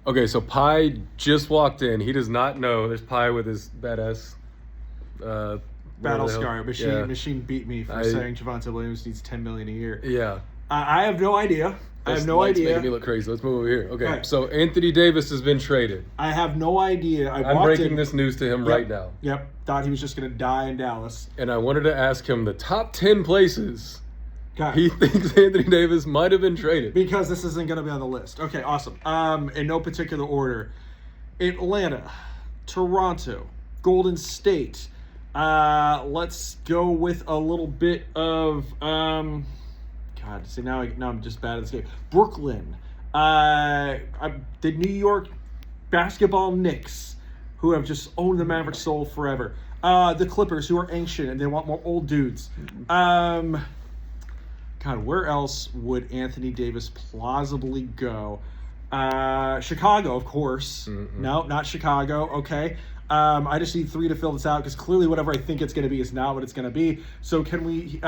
Okay, so Pi just walked in. He does not know. There's Pi with his badass battle scar. Machine beat me for saying Javonte Williams needs $10 million a year. Yeah. I have no idea. Making me look crazy. Let's move over here. Okay, right. So Anthony Davis has been traded. I have no idea. I'm breaking this news to him right now. Yep. Thought he was just going to die in Dallas. And I wanted to ask him the top 10 places he thinks Anthony Davis might have been traded. Because this isn't going to be on the list. Okay, awesome. In no particular order. Atlanta, Toronto, Golden State. Let's go with a little bit of... God, see, now I'm just bad at this game. Brooklyn. The New York basketball Knicks, who have just owned the Mavericks soul forever. The Clippers, who are ancient and they want more old dudes. God, where else would Anthony Davis plausibly go? Chicago, of course. Mm-hmm. No, not Chicago. Okay. I just need 3 to fill this out because clearly whatever I think it's going to be is not what it's going to be. So can we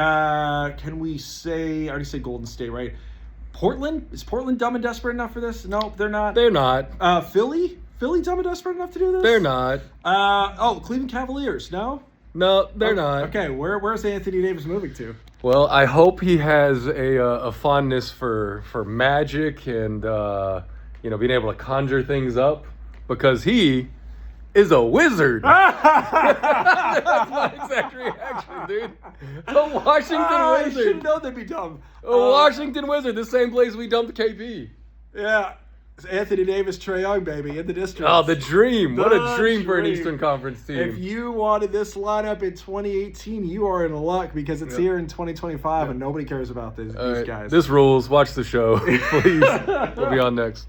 say, I already said Golden State, right? Portland? Is Portland dumb and desperate enough for this? No, they're not. They're not. Philly? Philly dumb and desperate enough to do this? They're not. Cleveland Cavaliers? No? No, they're not. Okay, where's Anthony Davis moving to? Well, I hope he has a fondness for magic and being able to conjure things up because he is a wizard. That's my exact reaction, dude. A Washington Wizard. I should know they'd be dumb. A Washington Wizard, the same place we dumped KP. Yeah. It's Anthony Davis, Trae Young, baby, in the district. Oh, the dream. What a dream for an Eastern Conference team. If you wanted this lineup in 2018, you are in luck because it's here in 2025 and nobody cares about these guys. This rules. Watch the show, please. We'll be on next.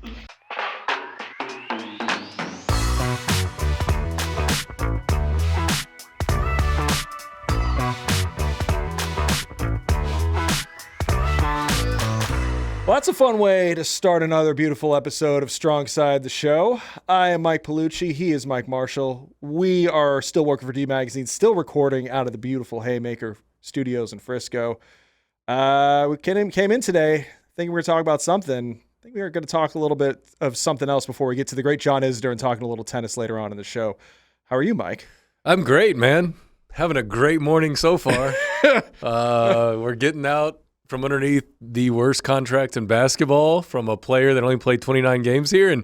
Well, that's a fun way to start another beautiful episode of StrongSide, the show. I am Mike Palucci. He is Mike Marshall. We are still working for D Magazine, still recording out of the beautiful Haymaker Studios in Frisco. We came in today thinking we were talking about something. I think we were going to talk a little bit of something else before we get to the great John Isner and talking a little tennis later on in the show. How are you, Mike? I'm great, man. Having a great morning so far. We're getting out from underneath the worst contract in basketball from a player that only played 29 games here and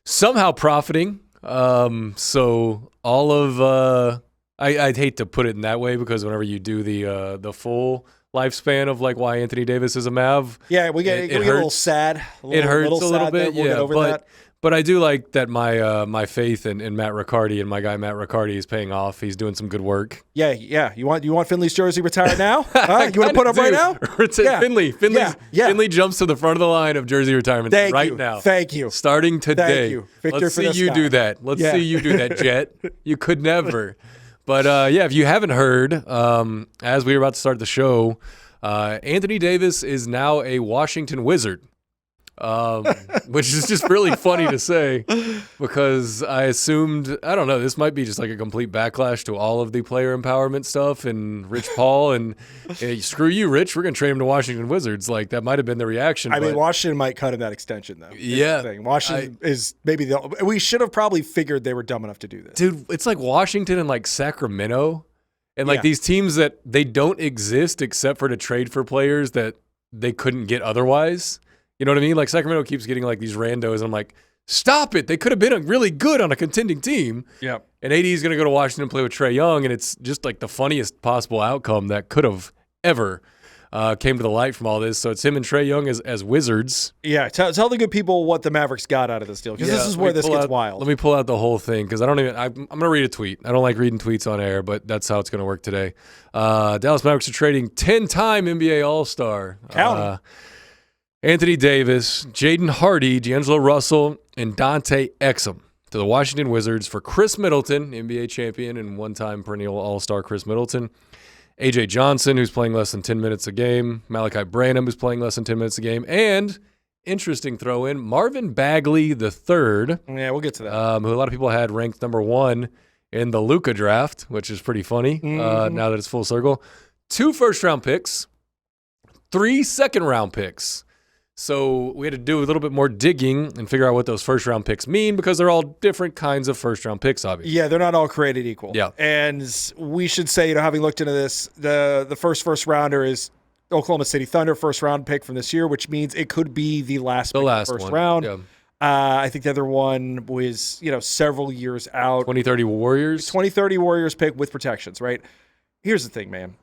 somehow profiting. So all of I'd hate to put it in that way because whenever you do the full lifespan of like why Anthony Davis is a Mav, we get a little sad. It hurts a little bit. We'll get over that. But I do like that my faith in Matt Riccardi and my guy Matt Riccardi is paying off. He's doing some good work. Yeah. You want Finley's jersey retired now? You want to put him right now? Finley jumps to the front of the line of jersey retirement now. Thank you. Starting today. Thank you. Victor, Let's see you do that. Let's see you do that, Jet. You could never. But if you haven't heard, as we were about to start the show, Anthony Davis is now a Washington Wizard. Which is just really funny to say because I assumed, I don't know, this might be just like a complete backlash to all of the player empowerment stuff and Rich Paul and screw you, Rich, we're going to trade him to Washington Wizards. Like that might have been the reaction. I mean, Washington might cut him that extension though. Yeah. Washington is maybe we should have probably figured they were dumb enough to do this. Dude, it's like Washington and like Sacramento and like these teams that they don't exist except for to trade for players that they couldn't get otherwise. You know what I mean? Like Sacramento keeps getting like these randos. And I'm like, stop it. They could have been really good on a contending team. Yeah. And AD is going to go to Washington and play with Trae Young. And it's just like the funniest possible outcome that could have ever came to the light from all this. So it's him and Trae Young as Wizards. Yeah. Tell the good people what the Mavericks got out of this deal. Because this is where this gets wild. Let me pull out the whole thing because I'm going to read a tweet. I don't like reading tweets on air, but that's how it's going to work today. Dallas Mavericks are trading 10-time NBA All-Star. Count Anthony Davis, Jaden Hardy, D'Angelo Russell, and Dante Exum to the Washington Wizards for Chris Middleton, NBA champion and one-time perennial All-Star Chris Middleton, A.J. Johnson, who's playing less than 10 minutes a game, Malachi Branham, who's playing less than 10 minutes a game, and, interesting throw-in, Marvin Bagley III. Yeah, we'll get to that. Who a lot of people had ranked number 1 in the Luka draft, which is pretty funny now that it's full circle. 2 first-round picks, 3 second-round picks. So we had to do a little bit more digging and figure out what those first-round picks mean because they're all different kinds of first-round picks, obviously. Yeah, they're not all created equal. Yeah. And we should say, having looked into this, the first rounder is Oklahoma City Thunder first-round pick from this year, which means it could be the last pick of the first round. Yeah. I think the other one was, several years out. 2030 Warriors. 2030 Warriors pick with protections, right? Here's the thing, man.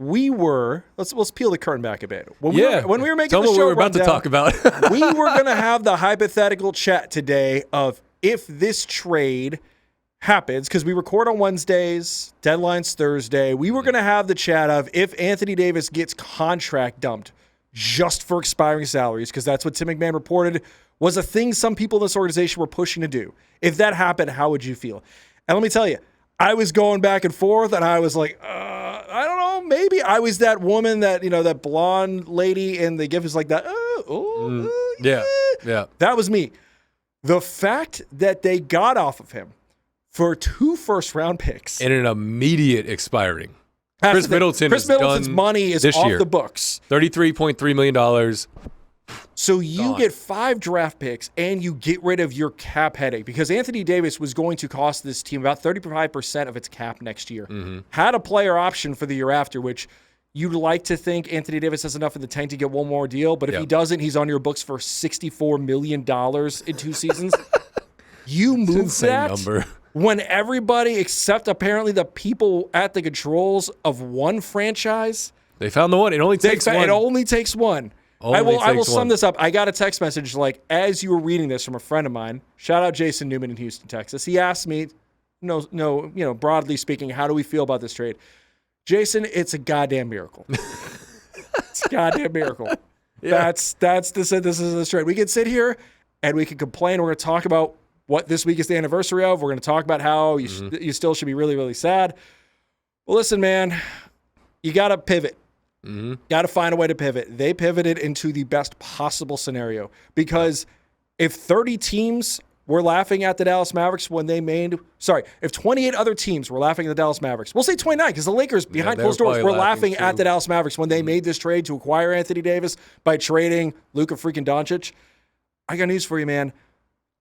Let's peel the curtain back a bit. When we were making Tell the me show what we're about to talk about. we were going to have the hypothetical chat today of if this trade happens, because we record on Wednesdays, deadline's Thursday. We were going to have the chat of if Anthony Davis gets contract dumped just for expiring salaries, because that's what Tim McMahon reported was a thing some people in this organization were pushing to do. If that happened, how would you feel? And let me tell you, I was going back and forth, and I was like, I don't know, maybe I was that woman that, that blonde lady in the GIF is like that. Yeah. That was me. The fact that they got off of him for 2 first-round picks. And an immediate expiring. Chris Middleton's money is off the books. $33.3 million. So you get 5 draft picks and you get rid of your cap headache because Anthony Davis was going to cost this team about 35% of its cap next year. Mm-hmm. Had a player option for the year after, which you'd like to think Anthony Davis has enough in the tank to get one more deal. But if he doesn't, he's on your books for $64 million in 2 seasons. You move that number. When everybody except apparently the people at the controls of one franchise. They found the one. It only takes one. It only takes one. I will sum this up. I got a text message as you were reading this from a friend of mine. Shout out Jason Newman in Houston, Texas. He asked me, broadly speaking, how do we feel about this trade? Jason, it's a goddamn miracle. It's a goddamn miracle. Yeah. That's the synthesis of this trade. We can sit here and we can complain. We're going to talk about what this week is the anniversary of. We're going to talk about how you still should be really, really sad. Well, listen, man, you got to pivot. Mm-hmm. Got to find a way to pivot. They pivoted into the best possible scenario because if 30 teams were laughing at the Dallas Mavericks when they if 28 other teams were laughing at the Dallas Mavericks, we'll say 29 because the Lakers behind closed doors were laughing at the Dallas Mavericks when they made this trade to acquire Anthony Davis by trading Luka freaking Doncic. I got news for you, man.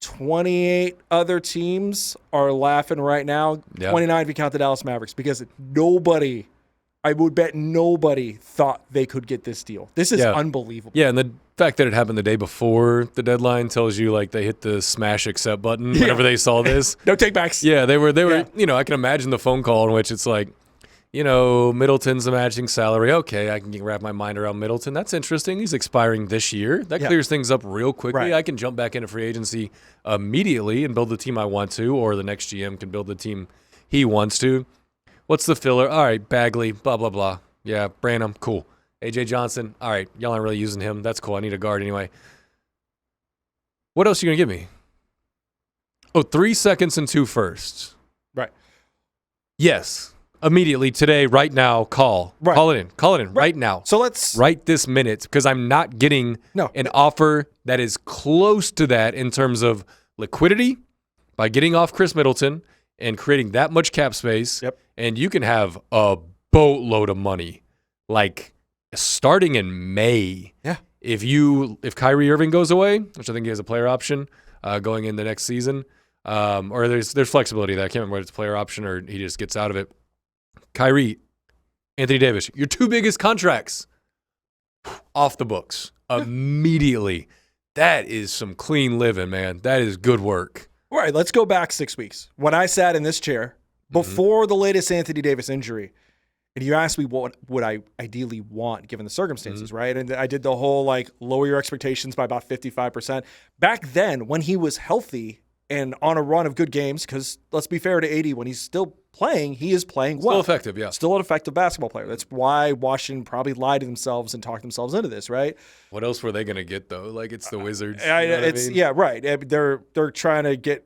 28 other teams are laughing right now. Yep. 29 if you count the Dallas Mavericks because I would bet nobody thought they could get this deal. This is unbelievable. Yeah, and the fact that it happened the day before the deadline tells you they hit the smash accept button whenever they saw this. No takebacks. Yeah, they were. I can imagine the phone call in which it's Middleton's a matching salary. Okay, I can wrap my mind around Middleton. That's interesting. He's expiring this year. That clears things up real quickly. Right. I can jump back into free agency immediately and build the team I want to, or the next GM can build the team he wants to. What's the filler? All right, Bagley, blah, blah, blah. Yeah, Branham, cool. AJ Johnson, all right, y'all aren't really using him. That's cool. I need a guard anyway. What else are you going to give me? Oh, 3 seconds and 2 firsts. Right. Yes. Immediately, today, right now, call. Right. Call it in right now. So let's... Right this minute, because I'm not getting an offer that is close to that in terms of liquidity by getting off Chris Middleton and creating that much cap space. Yep. And you can have a boatload of money, starting in May. Yeah. If Kyrie Irving goes away, which I think he has a player option going in the next season, or there's flexibility there. I can't remember whether it's a player option or he just gets out of it. Kyrie, Anthony Davis, your 2 biggest contracts off the books immediately. That is some clean living, man. That is good work. All right, let's go back 6 weeks. When I sat in this chair before the latest Anthony Davis injury, and you asked me what would I ideally want given the circumstances, right? And I did the whole lower your expectations by about 55%. Back then, when he was healthy and on a run of good games, because let's be fair to AD, when he's still playing, he is playing well. Still effective, yeah. Still an effective basketball player. That's why Washington probably lied to themselves and talked themselves into this, right? What else were they going to get, though? It's the Wizards. Yeah, right. They're trying to get,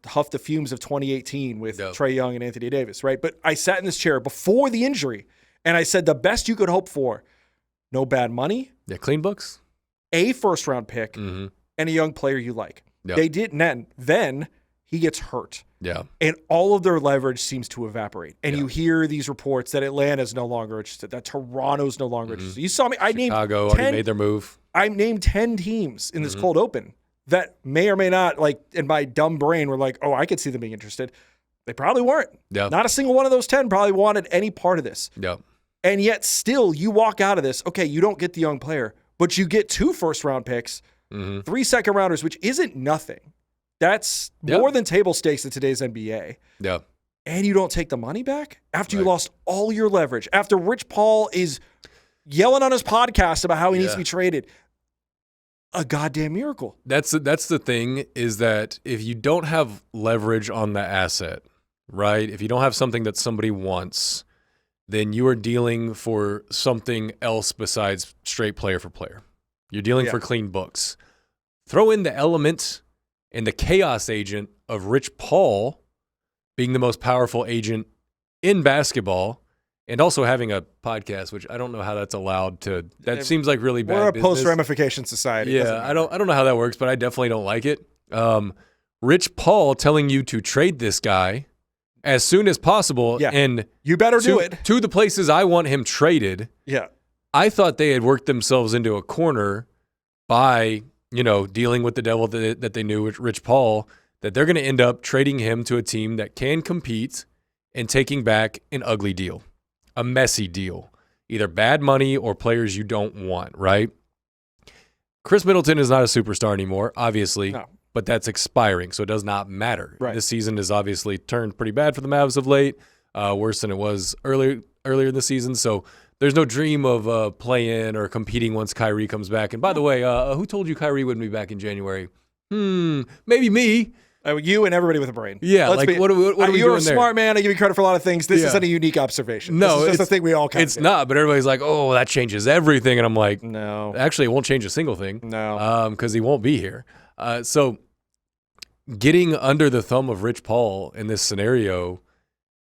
huff the fumes of 2018 with Trae Young and Anthony Davis, right? But I sat in this chair before the injury, and I said the best you could hope for, no bad money. Yeah, clean books. A first-round pick and a young player you like. Yep. They didn't. Then he gets hurt. Yeah. And all of their leverage seems to evaporate. And you hear these reports that Atlanta's no longer interested, that Toronto's no longer interested. You saw me. I named Chicago 10, already made their move. I named 10 teams in this cold open that may or may not, like, in my dumb brain, were like, oh, I could see them being interested. They probably weren't. Yeah. Not a single one of those 10 probably wanted any part of this. Yeah. And yet still, you walk out of this, okay, you don't get the young player, but you get 2 first-round picks, 3 second-rounders, which isn't nothing. That's more than table stakes in today's NBA. Yeah. And you don't take the money back after you lost all your leverage, after Rich Paul is yelling on his podcast about how he needs to be traded. A goddamn miracle. That's the thing, is that if you don't have leverage on the asset, right? If you don't have something that somebody wants, then you are dealing for something else besides straight player for player. You're dealing for clean books. Throw in the element and the chaos agent of Rich Paul being the most powerful agent in basketball, and also having a podcast, which I don't know how that's allowed to. That seems like really bad. We're a business. post-ramification society. Yeah, I don't know how that works, but I definitely don't like it. Rich Paul telling you to trade this guy as soon as possible, and you better do it to the places I want him traded. Yeah, I thought they had worked themselves into a corner by dealing with the devil that they knew with Rich Paul, that they're going to end up trading him to a team that can compete and taking back an ugly deal, a messy deal, either bad money or players you don't want, right? Chris Middleton is not a superstar anymore, obviously, but that's expiring, so it does not matter. Right. This season has obviously turned pretty bad for the Mavs of late, worse than it was earlier in the season, so there's no dream of play-in or competing once Kyrie comes back. And by the way, who told you Kyrie wouldn't be back in January? Maybe me. You and everybody with a brain. Yeah, what are we doing there? You're a smart man. I give you credit for a lot of things. This isn't a unique observation. No, this is just a thing we all kind of It's not, but everybody's like, oh, that changes everything. And I'm like, no. Actually, it won't change a single thing. No. Because he won't be here. So getting under the thumb of Rich Paul in this scenario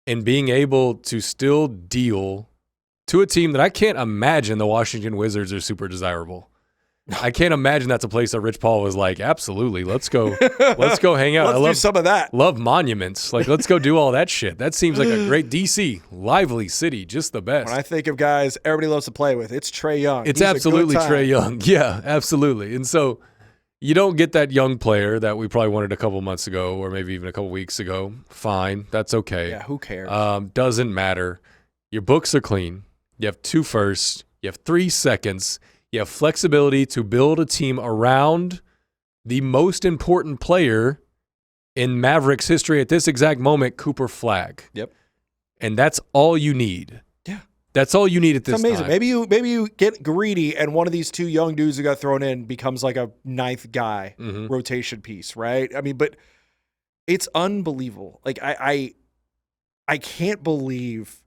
and being able to still deal to a team that I can't imagine the Washington Wizards are super desirable. I can't imagine that's a place that Rich Paul was like, absolutely, let's go hang out. Let's do some of that. Love monuments. Like, let's go do all that shit. That seems like a great DC, lively city, just the best. When I think of guys everybody loves to play with, it's Trae Young. It's absolutely Trae Young. Yeah, absolutely. And so you don't get that young player that we probably wanted a couple months ago or maybe even a couple weeks ago. Fine. That's okay. Yeah, who cares? Doesn't matter. Your books are clean. You have 2 firsts. You have 3 seconds. You have flexibility to build a team around the most important player in Mavericks history at this exact moment, Cooper Flagg. Yep. And that's all you need. Yeah. That's all you need at this It's amazing. time. Maybe you get greedy and one of these 2 young dudes who got thrown in becomes like a 9th guy rotation piece, right? I mean, but it's unbelievable. Like I can't believe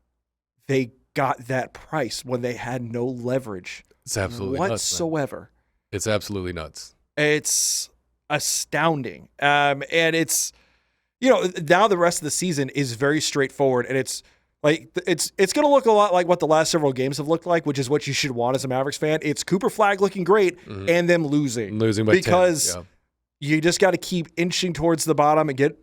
they got that price when they had no leverage. It's absolutely whatsoever. Nuts, it's absolutely nuts. It's astounding. And it's, now the rest of the season is very straightforward, and it's like it's going to look a lot like what the last several games have looked like, which is what you should want as a Mavericks fan. It's Cooper Flagg looking great and them losing by because 10, you just got to keep inching towards the bottom and get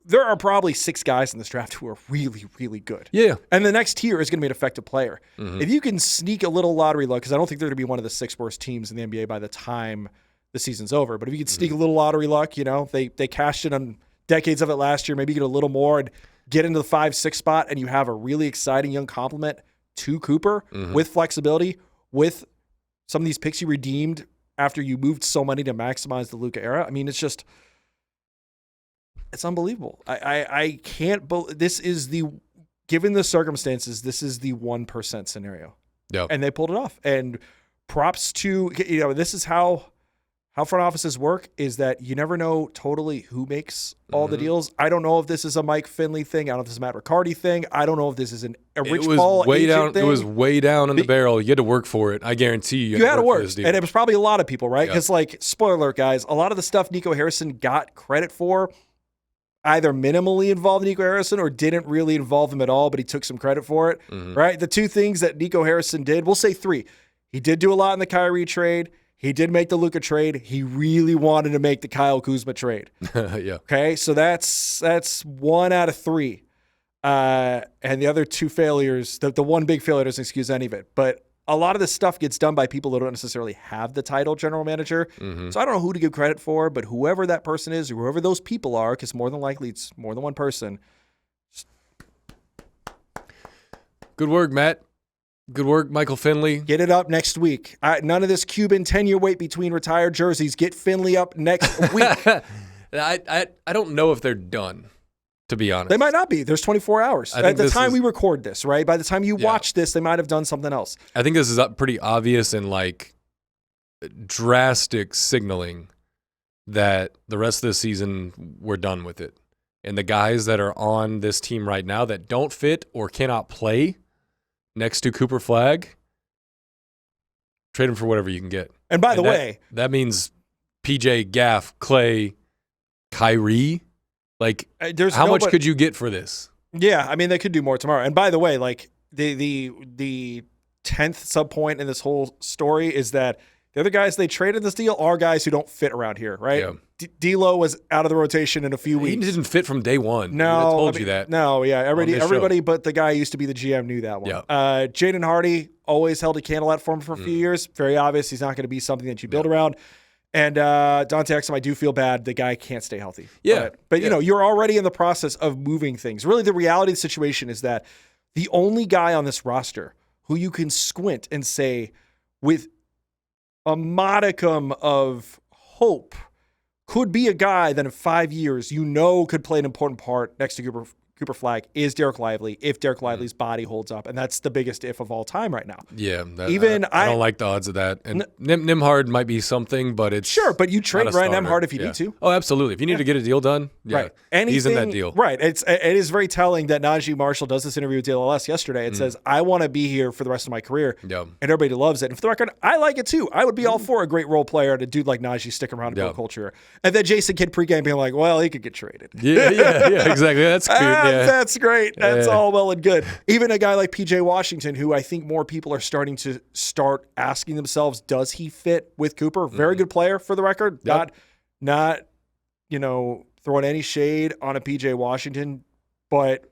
there are probably 6 guys in this draft who are really, really good. Yeah. And the next tier is going to be an effective player. If you can sneak a little lottery luck, because I don't think they're going to be one of the 6 worst teams in the NBA by the time the season's over, but if you can sneak a little lottery luck, they cashed in on decades of it last year, maybe get a little more and get into the 5-6 spot, and you have a really exciting young complement to Cooper with flexibility, with some of these picks you redeemed after you moved so many to maximize the Luka era. I mean, it's unbelievable. I can't believe this is given the circumstances, this is the 1% scenario. Yeah. And they pulled it off. And props to, this is how front offices work, is that you never know totally who makes all the deals. I don't know if this is a Mike Finley thing. I don't know if this is a Matt Riccardi thing. I don't know if this is a Rich Paul agent thing. It was way down in the barrel. You had to work for it. I guarantee you. You had to work. And it was probably a lot of people, right? Yeah. Because, spoiler alert, guys, a lot of the stuff Nico Harrison got credit for either minimally involved Nico Harrison or didn't really involve him at all, but he took some credit for it, right? The 2 things that Nico Harrison did, we'll say 3. He did do a lot in the Kyrie trade. He did make the Luka trade. He really wanted to make the Kyle Kuzma trade. Yeah. Okay, so that's 1 out of 3. And the other 2 failures, the one big failure doesn't excuse any of it. But a lot of this stuff gets done by people that don't necessarily have the title general manager. So I don't know who to give credit for, but whoever that person is, or whoever those people are, because more than likely it's more than one person. Good work, Matt. Good work, Michael Finley. Get it up next week. None of this Cuban 10-year wait between retired jerseys. Get Finley up next week. I don't know if they're done, to be honest. They might not be. There's 24 hours. At the time we record this, right? By the time you watch this, they might have done something else. I think this is pretty obvious and like drastic signaling that the rest of the season we're done with it. And the guys that are on this team right now that don't fit or cannot play next to Cooper Flag, trade them for whatever you can get. And by the way, that means PJ, Gaff, Clay, Kyrie. Like, how much could you get for this? Yeah, I mean, they could do more tomorrow. And by the way, like the 10th sub point in this whole story is that the other guys they traded this deal are guys who don't fit around here, right? Yeah. D'Lo was out of the rotation in a few weeks. He didn't fit from day one. No, I told you that. No, yeah, everybody but the guy who used to be the GM knew that one. Yeah. Jaden Hardy always held a candle out for him for a few years. Very obvious he's not going to be something that you build around. And Dante Exum, I do feel bad. The guy can't stay healthy. Yeah. But you know, you're already in the process of moving things. Really, the reality of the situation is that the only guy on this roster who you can squint and say with a modicum of hope could be a guy that in 5 years you know could play an important part next to Cooper Flag is Derek Lively, if Derek Lively's body holds up. And that's the biggest if of all time right now. Yeah. I don't like the odds of that. And Nimhard might be something, but it's sure, but you trade Ryan Nimhard if you need to. Oh, absolutely. If you need to get a deal done, right. He's in that deal. Right. It is very telling that Najee Marshall does this interview with DLS yesterday. It says, I want to be here for the rest of my career. Yeah. And everybody loves it. And for the record, I like it too. I would be all for a great role player and a dude like Najee sticking around in pro culture. And then Jason Kidd pregame being like, well, he could get traded. Yeah, exactly. That's cute. That's great. That's all well and good. Even a guy like PJ Washington, who I think more people are starting to asking themselves, does he fit with Cooper? Very good player for the record. Yep. Not throwing any shade on a PJ Washington, but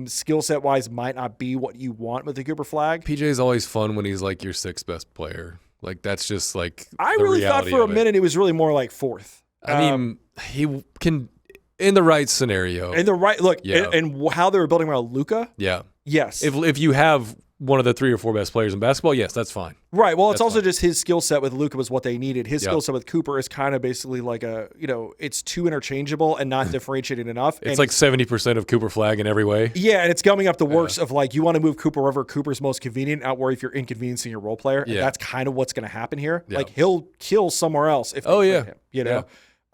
skill set wise might not be what you want with the Cooper Flag. PJ is always fun when he's like your sixth best player. Like that's just like I really thought for a minute it was really more like fourth. I mean, he can. In the right scenario. In the right look, and how they were building around Luka. Yeah. Yes. If you have one of the 3 or 4 best players in basketball, yes, that's fine. Right. Well, it's also just his skill set with Luka was what they needed. His skill set with Cooper is kind of basically like it's too interchangeable and not differentiated enough. It's like 70% of Cooper Flag in every way. Yeah, and it's gumming up the works of like you want to move Cooper wherever Cooper's most convenient, not worry if you're inconveniencing your role player. And that's kind of what's going to happen here. Yeah. Like he'll kill somewhere else if they trade him. You know.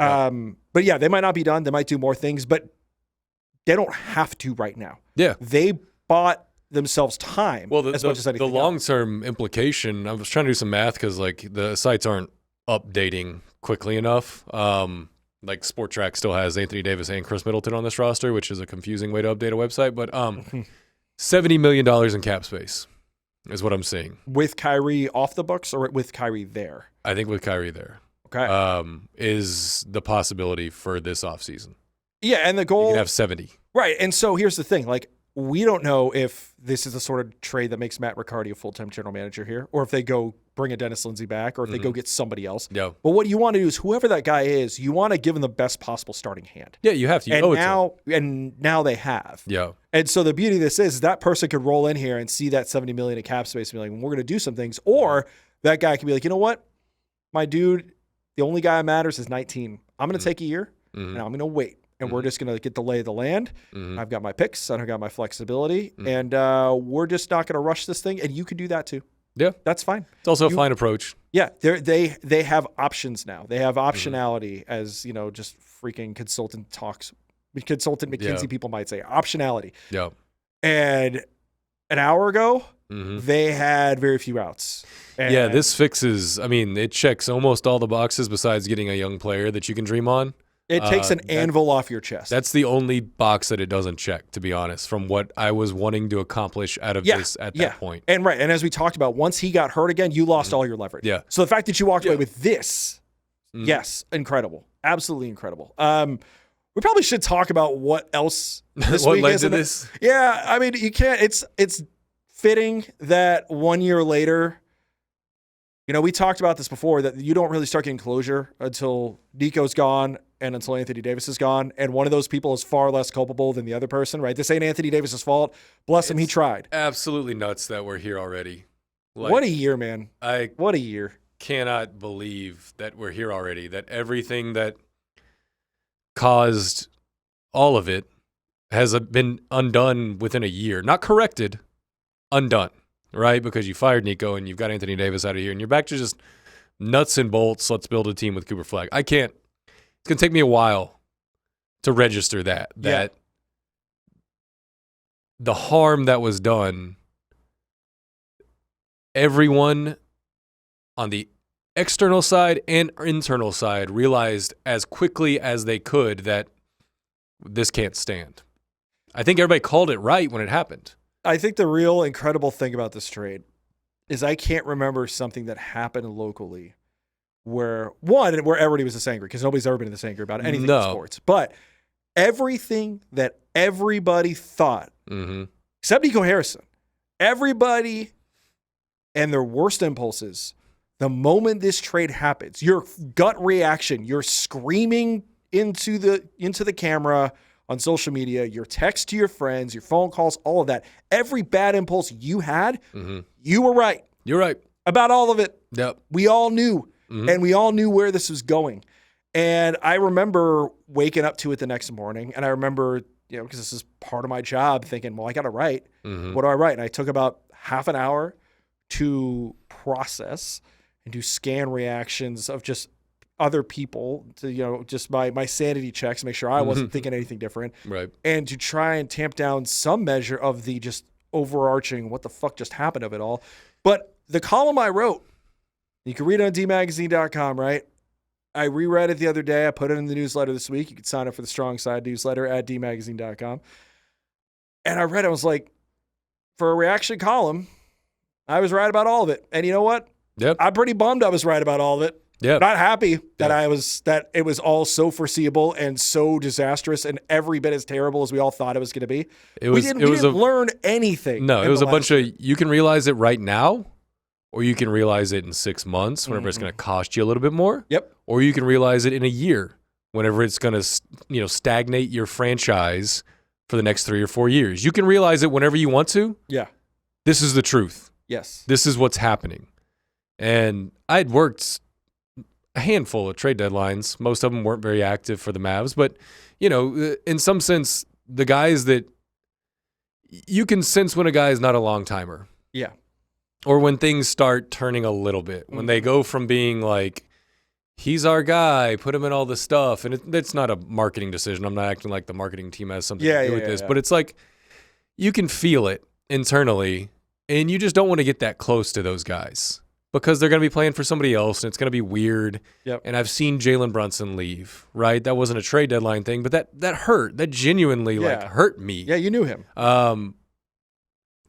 Yeah. But yeah, they might not be done. They might do more things, but they don't have to right now. Yeah. They bought themselves time as much as anything. The long-term implication, I was trying to do some math because like the sites aren't updating quickly enough. Like Sport Track still has Anthony Davis and Chris Middleton on this roster, which is a confusing way to update a website. But $70 million in cap space is what I'm seeing. With Kyrie off the books or with Kyrie there? I think with Kyrie there. Okay. Is the possibility for this offseason. Yeah, and the goal... You can have 70. Right, and so here's the thing. Like, we don't know if this is the sort of trade that makes Matt Riccardi a full-time general manager here, or if they go bring a Dennis Lindsey back, or if they go get somebody else. Yeah. But what you want to do is whoever that guy is, you want to give him the best possible starting hand. Yeah, you have to. And now they have. Yeah. And so the beauty of this is that person could roll in here and see that $70 million in cap space and be like, we're going to do some things. Or that guy could be like, you know what? My dude... The only guy that matters is 19. I'm going to take a year, and I'm going to wait. And we're just going to get the lay of the land. I've got my picks. I've got my flexibility. And we're just not going to rush this thing. And you can do that too. Yeah. That's fine. It's also a fine approach. Yeah. They have options now. They have optionality as, just freaking consultant McKinsey people might say. Optionality. Yeah. And an hour ago, they had very few outs. And this fixes, it checks almost all the boxes besides getting a young player that you can dream on. It takes an anvil off your chest. That's the only box that it doesn't check, to be honest, from what I was wanting to accomplish out of this at that point. And as we talked about, once he got hurt again, you lost all your leverage. Yeah. So the fact that you walked away with this, yes, incredible. Absolutely incredible. We probably should talk about what else this what week led is. to this? Yeah, you can't. It's fitting that 1 year later, We talked about this before, that you don't really start getting closure until Nico's gone and until Anthony Davis is gone. And one of those people is far less culpable than the other person, right? This ain't Anthony Davis's fault. Bless him, he tried. Absolutely nuts that we're here already. What a year, man. What a year. Cannot believe that we're here already, that everything that caused all of it has been undone within a year. Not corrected, undone, right? Because you fired Nico and you've got Anthony Davis out of here and you're back to just nuts and bolts. Let's build a team with Cooper Flag. I can't. It's going to take me a while to register that the harm that was done, everyone on the external side and internal side realized as quickly as they could that this can't stand. I think everybody called it right when it happened. I think the real incredible thing about this trade is I can't remember something that happened locally where everybody was this angry, because nobody's ever been this angry about anything in sports. But everything that everybody thought, except Nico Harrison, everybody and their worst impulses, the moment this trade happens, your gut reaction, you're screaming into the camera on social media, your text to your friends, your phone calls, all of that. Every bad impulse you had, you were right. You're right. About all of it. Yep. We all knew. And we all knew where this was going. And I remember waking up to it the next morning. And I remember, because this is part of my job, thinking, well, I got to write. What do I write? And I took about half an hour to process and do scan reactions of just other people to, just my sanity checks, make sure I wasn't thinking anything different. Right. And to try and tamp down some measure of the just overarching what the fuck just happened of it all. But the column I wrote, you can read it on dmagazine.com, right? I reread it the other day. I put it in the newsletter this week. You can sign up for the StrongSide newsletter at dmagazine.com. And I read it. I was like, for a reaction column, I was right about all of it. And you know what? Yep. I'm pretty bummed I was right about all of it. Yep. Not happy that it was all so foreseeable and so disastrous and every bit as terrible as we all thought it was going to be. We didn't learn anything. No, it was a bunch of, you can realize it right now, or you can realize it in 6 months whenever it's going to cost you a little bit more. Yep. Or you can realize it in a year whenever it's going to stagnate your franchise for the next 3 or 4 years. You can realize it whenever you want to. Yeah. This is the truth. Yes. This is what's happening. And I had worked a handful of trade deadlines. Most of them weren't very active for the Mavs, but in some sense, the guys that you can sense when a guy is not a long timer. Yeah. Or when things start turning a little bit, when they go from being like, he's our guy, put him in all this stuff. And it's not a marketing decision. I'm not acting like the marketing team has something to do with this, but it's like you can feel it internally, and you just don't want to get that close to those guys because they're going to be playing for somebody else, and it's going to be weird. Yep. And I've seen Jalen Brunson leave, right? That wasn't a trade deadline thing, but that hurt. That genuinely hurt me. Yeah, you knew him.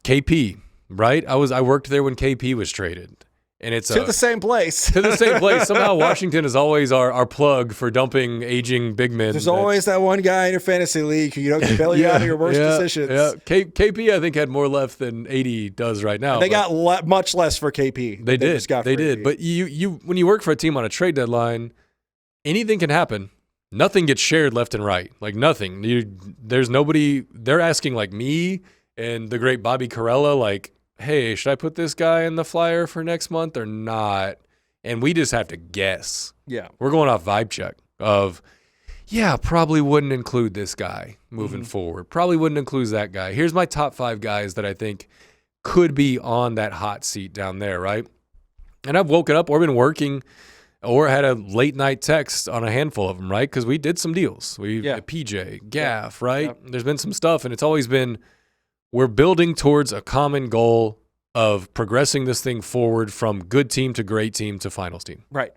KP. Right? I worked there when KP was traded. And it's to the same place. To the same place. Somehow Washington is always our plug for dumping aging big men. There's always that one guy in your fantasy league who can bail you out of your worst decisions. Yeah. KP, I think, had more left than AD does right now. And they got much less for KP. They did. They did. But you when you work for a team on a trade deadline, anything can happen. Nothing gets shared left and right. Like nothing. There's nobody. They're asking like me and the great Bobby Carella, like, hey, should I put this guy in the flyer for next month or not? And we just have to guess. Yeah. We're going off vibe check of, probably wouldn't include this guy moving forward. Probably wouldn't include that guy. Here's my top 5 guys that I think could be on that hot seat down there, right? And I've woken up or been working or had a late night text on a handful of them, right? Because we did some deals. PJ, Gaff, right? Yep. There's been some stuff, and it's always been, we're building towards a common goal of progressing this thing forward from good team to great team to finals team. Right.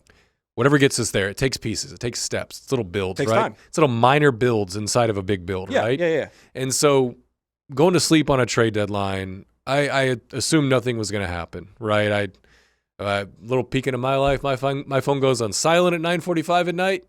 Whatever gets us there, it takes pieces. It takes steps. It's little builds, takes right? Time. It's little minor builds inside of a big build, right? Yeah. And so going to sleep on a trade deadline, I assumed nothing was going to happen, right? Little peek into my life, my phone goes on silent at 9:45 at night.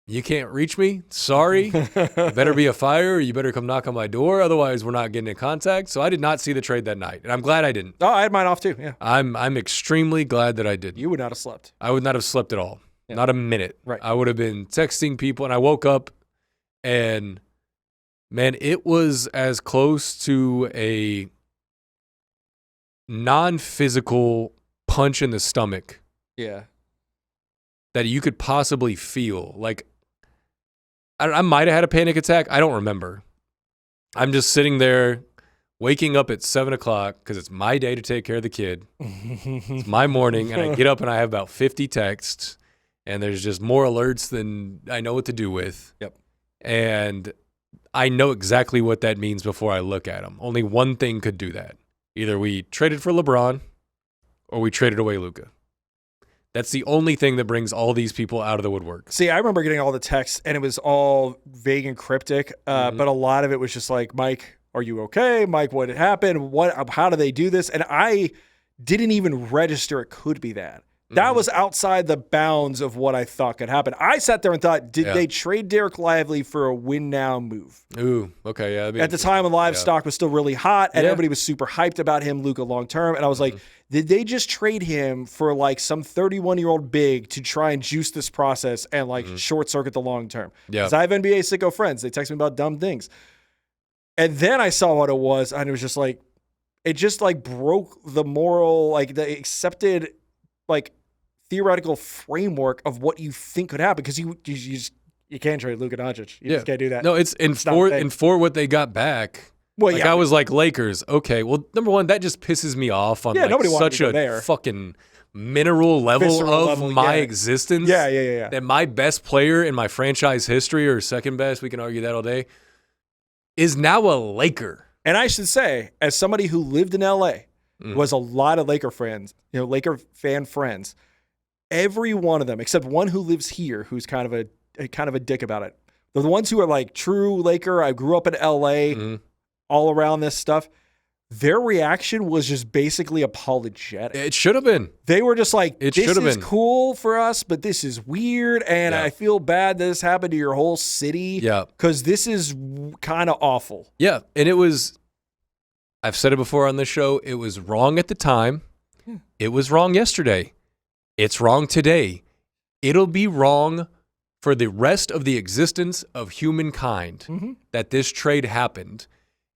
you can't reach me. Sorry. Better be a fire, or you better come knock on my door. Otherwise, we're not getting in contact. So I did not see the trade that night, and I'm glad I didn't. Oh, I had mine off too. Yeah. I'm extremely glad that I didn't. You would not have slept. I would not have slept at all. Yeah. Not a minute. Right. I would have been texting people, and I woke up, and man, it was as close to a non-physical punch in the stomach Yeah. that you could possibly feel. Like, I might have had a panic attack. I don't remember. I'm just sitting there, waking up at 7 o'clock because it's my day to take care of the kid. It's my morning, and I get up and I have about 50 texts, and there's just more alerts than I know what to do with. Yep. And I know exactly what that means before I look at them. Only one thing could do that. Either we traded for LeBron or we traded away Luka. That's the only thing that brings all these people out of the woodwork. See, I remember getting all the texts, and it was all vague and cryptic, but a lot of it was just like, Mike, are you okay? Mike, what happened? How do they do this? And I didn't even register it could be that. That was outside the bounds of what I thought could happen. I sat there and thought, did they trade Derek Lively for a win now move? Ooh, okay, yeah. At the time when live stock was still really hot and everybody was super hyped about him, Luka long term. And I was like, did they just trade him for like some 31-year-old big to try and juice this process and like short circuit the long term? Yeah. Because I have NBA sicko friends. They text me about dumb things. And then I saw what it was, and it was just like, it just like broke the moral, like the accepted, like theoretical framework of what you think could happen. Because you can't trade Luka Doncic. You just can't do that. No, it's for what they got back. Well, like I was like, Lakers, okay. Well, number one, that just pisses me off on like such a fucking mineral level of my existence. Yeah. That my best player in my franchise history, or second best, we can argue that all day, is now a Laker. And I should say, as somebody who lived in LA, was a lot of Laker fans, Laker fan friends, every one of them, except one who lives here, who's kind of a dick about it. They're the ones who are like true Laker. I grew up in LA, all around this stuff. Their reaction was just basically apologetic. It should have been. They were just like, this is been cool for us, but this is weird, and I feel bad that this happened to your whole city. Yeah. Because this is kind of awful. Yeah, and it was, I've said it before on this show, it was wrong at the time. Yeah. It was wrong yesterday. It's wrong today. It'll be wrong for the rest of the existence of humankind that this trade happened.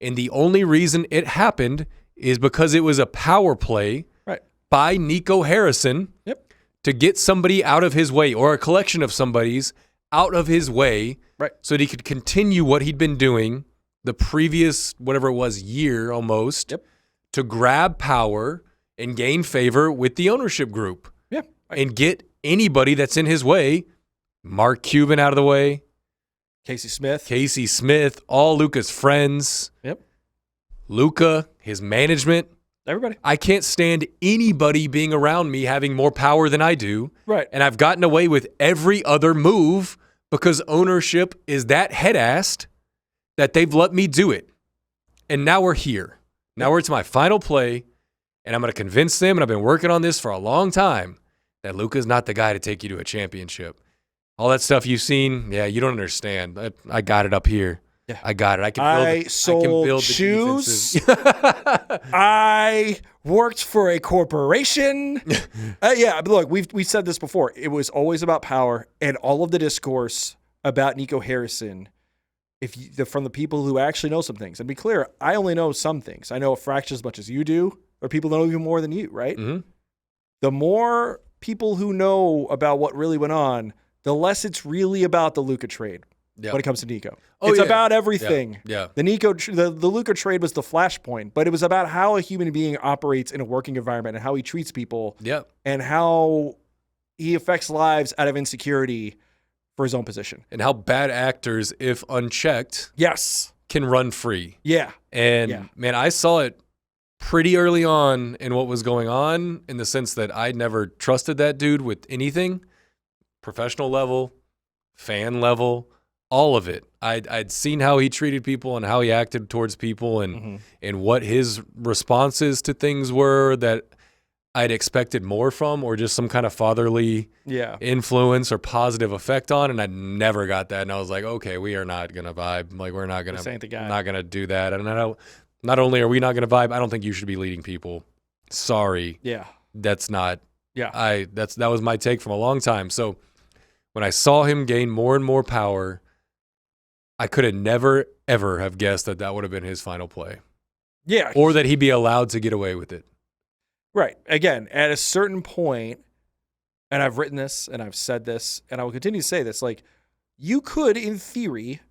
And the only reason it happened is because it was a power play by Nico Harrison to get somebody out of his way, or a collection of somebody's out of his way, so that he could continue what he'd been doing the previous, whatever it was, year almost, to grab power and gain favor with the ownership group. And get anybody that's in his way, Mark Cuban out of the way, Casey Smith, all Luka's friends. Luka, his management. Everybody. I can't stand anybody being around me having more power than I do. And I've gotten away with every other move because ownership is that head-assed that they've let me do it. And now we're here. Now we're to my final play, and I'm going to convince them, and I've been working on this for a long time, that Luka's not the guy to take you to a championship. All that stuff you've seen, you don't understand. I got it up here. I got it. I can build shoes. I worked for a corporation. Look, we've said this before. It was always about power, and all of the discourse about Nico Harrison, from the people who actually know some things. And be clear, I only know some things. I know a fraction as much as you do, or people know even more than you, right? The more people who know about what really went on, the less it's really about the Luka trade when it comes to Nico. It's about everything. The Luka trade was the flashpoint, but it was about how a human being operates in a working environment and how he treats people and how he affects lives out of insecurity for his own position. And how bad actors, if unchecked, can run free. And man, I saw it pretty early on in what was going on, in the sense that I'd never trusted that dude with anything, professional level, fan level, all of it. I'd seen how he treated people and how he acted towards people, and what his responses to things were, that I'd expected more from, or just some kind of fatherly influence or positive effect on, and I never got that. And I was like, okay, we are not gonna vibe. Like, we're not gonna do that. And I don't. Not only are we not gonna vibe, I don't think you should be leading people. Sorry. Yeah. That's not. Yeah. That was my take from a long time. So when I saw him gain more and more power, I could have never ever have guessed that would have been his final play. Yeah. Or that he'd be allowed to get away with it. Right. Again, at a certain point, and I've written this and I've said this, and I will continue to say this, like, you could, in theory,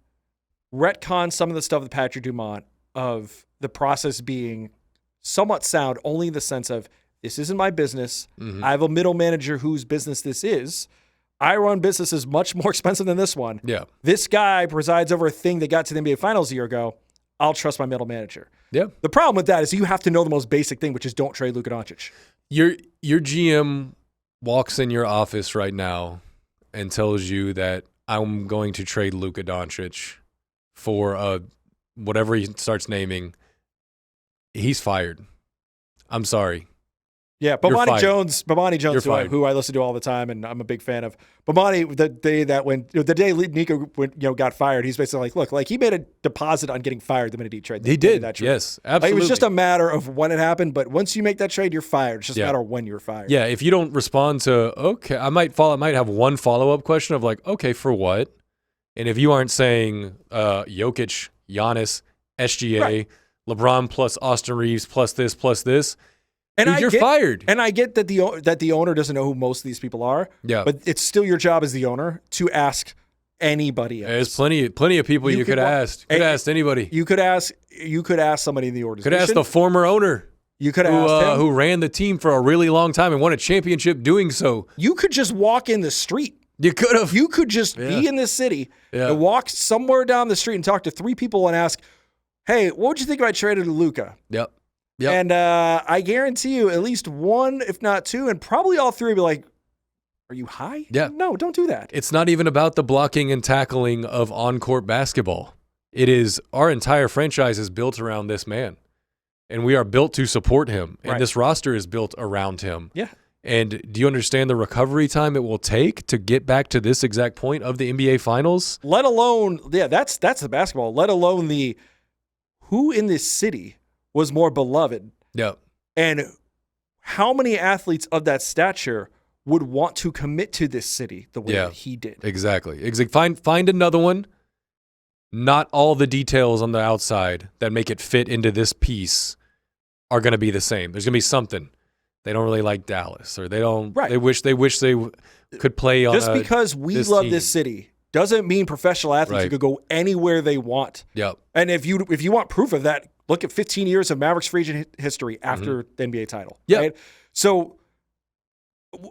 retcon some of the stuff with Patrick Dumont of the process being somewhat sound, only in the sense of, this isn't my business. Mm-hmm. I have a middle manager whose business this is. I run businesses much more expensive than this one. Yeah. This guy presides over a thing that got to the NBA Finals a year ago. I'll trust my middle manager. Yeah. The problem with that is you have to know the most basic thing, which is don't trade Luka Doncic. Your GM walks in your office right now and tells you that I'm going to trade Luka Doncic for whatever he starts naming. He's fired. I'm sorry. Yeah, Bomani Jones, who I listen to all the time, and I'm a big fan of. Bomani, the day Nico got fired, he's basically like, he made a deposit on getting fired the minute he traded. He did that trade. Yes, absolutely. It was just a matter of when it happened, but once you make that trade, you're fired. It's just a matter of when you're fired. Yeah, if you don't respond to, okay, I might have one follow-up question of like, okay, for what? And if you aren't saying Jokic, Giannis, SGA, right, LeBron plus Austin Reeves plus this, and dude, you're fired. And I get that the owner doesn't know who most of these people are. Yeah. But it's still your job as the owner to ask anybody else. There's plenty of people you could ask. You could ask anybody. You could ask somebody in the organization. Could ask the former owner. You could ask him. Who ran the team for a really long time and won a championship doing so. You could just walk in the street. You could have. You could just be in this city and walk somewhere down the street and talk to 3 people and ask, hey, what would you think if I traded Luka? Yep. And I guarantee you at least 1, if not 2, and probably all 3 will be like, are you high? Yeah. No, don't do that. It's not even about the blocking and tackling of on-court basketball. It is, our entire franchise is built around this man. And we are built to support him. And this roster is built around him. Yeah. And do you understand the recovery time it will take to get back to this exact point of the NBA Finals? Let alone, that's the basketball. Let alone the who in this city was more beloved. Yep. And how many athletes of that stature would want to commit to this city the way that he did? Exactly. Find another one. Not all the details on the outside that make it fit into this piece are going to be the same. There's going to be something. They don't really like Dallas, or they don't. Right. They wish they could play on. Just because we love this city doesn't mean professional athletes could go anywhere they want. Yep. And if you want proof of that, look at 15 years of Mavericks free agent history after the NBA title. Yeah. Right? So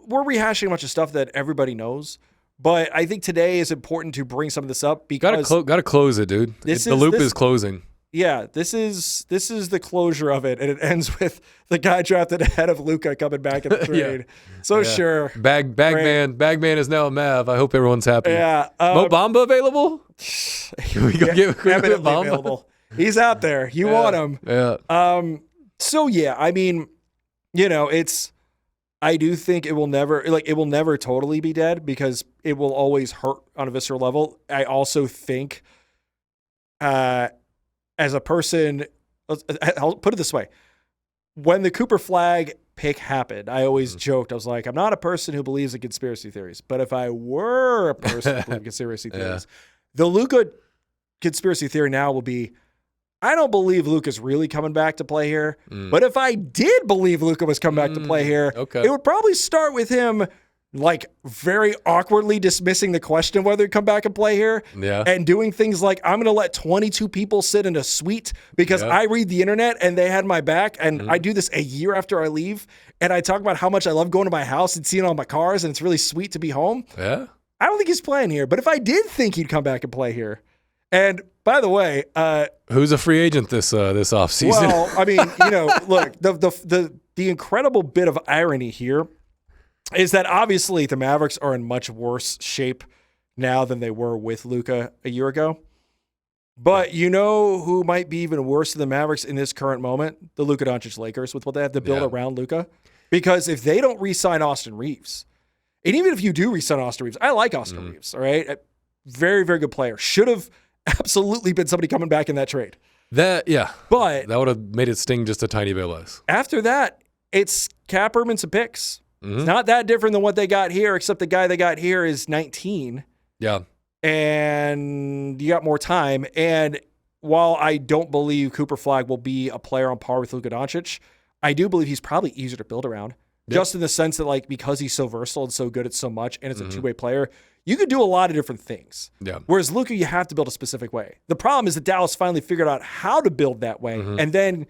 we're rehashing a bunch of stuff that everybody knows, but I think today is important to bring some of this up because gotta close it, dude. The loop is closing. Yeah, this is the closure of it, and it ends with the guy drafted ahead of Luka coming back in the trade. Sure, Bagman is now a Mav. I hope everyone's happy. Yeah, Mo Bamba available? Can we go get Bamba? Available. He's out there. You want him? Yeah. So yeah, I mean, I do think it will never totally be dead because it will always hurt on a visceral level. I also think, as a person, I'll put it this way. When the Cooper Flag pick happened, I always joked. I was like, I'm not a person who believes in conspiracy theories, but if I were a person who believes in conspiracy theories, the Luka conspiracy theory now will be, I don't believe Luka's really coming back to play here, but if I did believe Luka was coming back to play here, it would probably start with him like very awkwardly dismissing the question of whether he'd come back and play here and doing things like, I'm going to let 22 people sit in a suite because I read the internet and they had my back, and I do this a year after I leave, and I talk about how much I love going to my house and seeing all my cars, and it's really sweet to be home. Yeah. I don't think he's playing here, but if I did think he'd come back and play here, and by the way, who's a free agent this offseason? Well, I mean, look, the incredible bit of irony here is that obviously the Mavericks are in much worse shape now than they were with Luka a year ago. But you know who might be even worse than the Mavericks in this current moment? The Luka Doncic Lakers, with what they have to build around Luka. Because if they don't re-sign Austin Reeves, and even if you do re-sign Austin Reeves, I like Austin Reeves, all right? Very, very good player. Should have absolutely been somebody coming back in that trade. But But that would have made it sting just a tiny bit less. after that, it's cap room and some picks. It's not that different than what they got here, except the guy they got here is 19. Yeah. And you got more time. And while I don't believe Cooper Flagg will be a player on par with Luka Doncic, I do believe he's probably easier to build around. Yep. Just in the sense that, like, because he's so versatile and so good at so much, and it's a two-way player, you could do a lot of different things. Yeah. Whereas Luka, you have to build a specific way. The problem is that Dallas finally figured out how to build that way, and then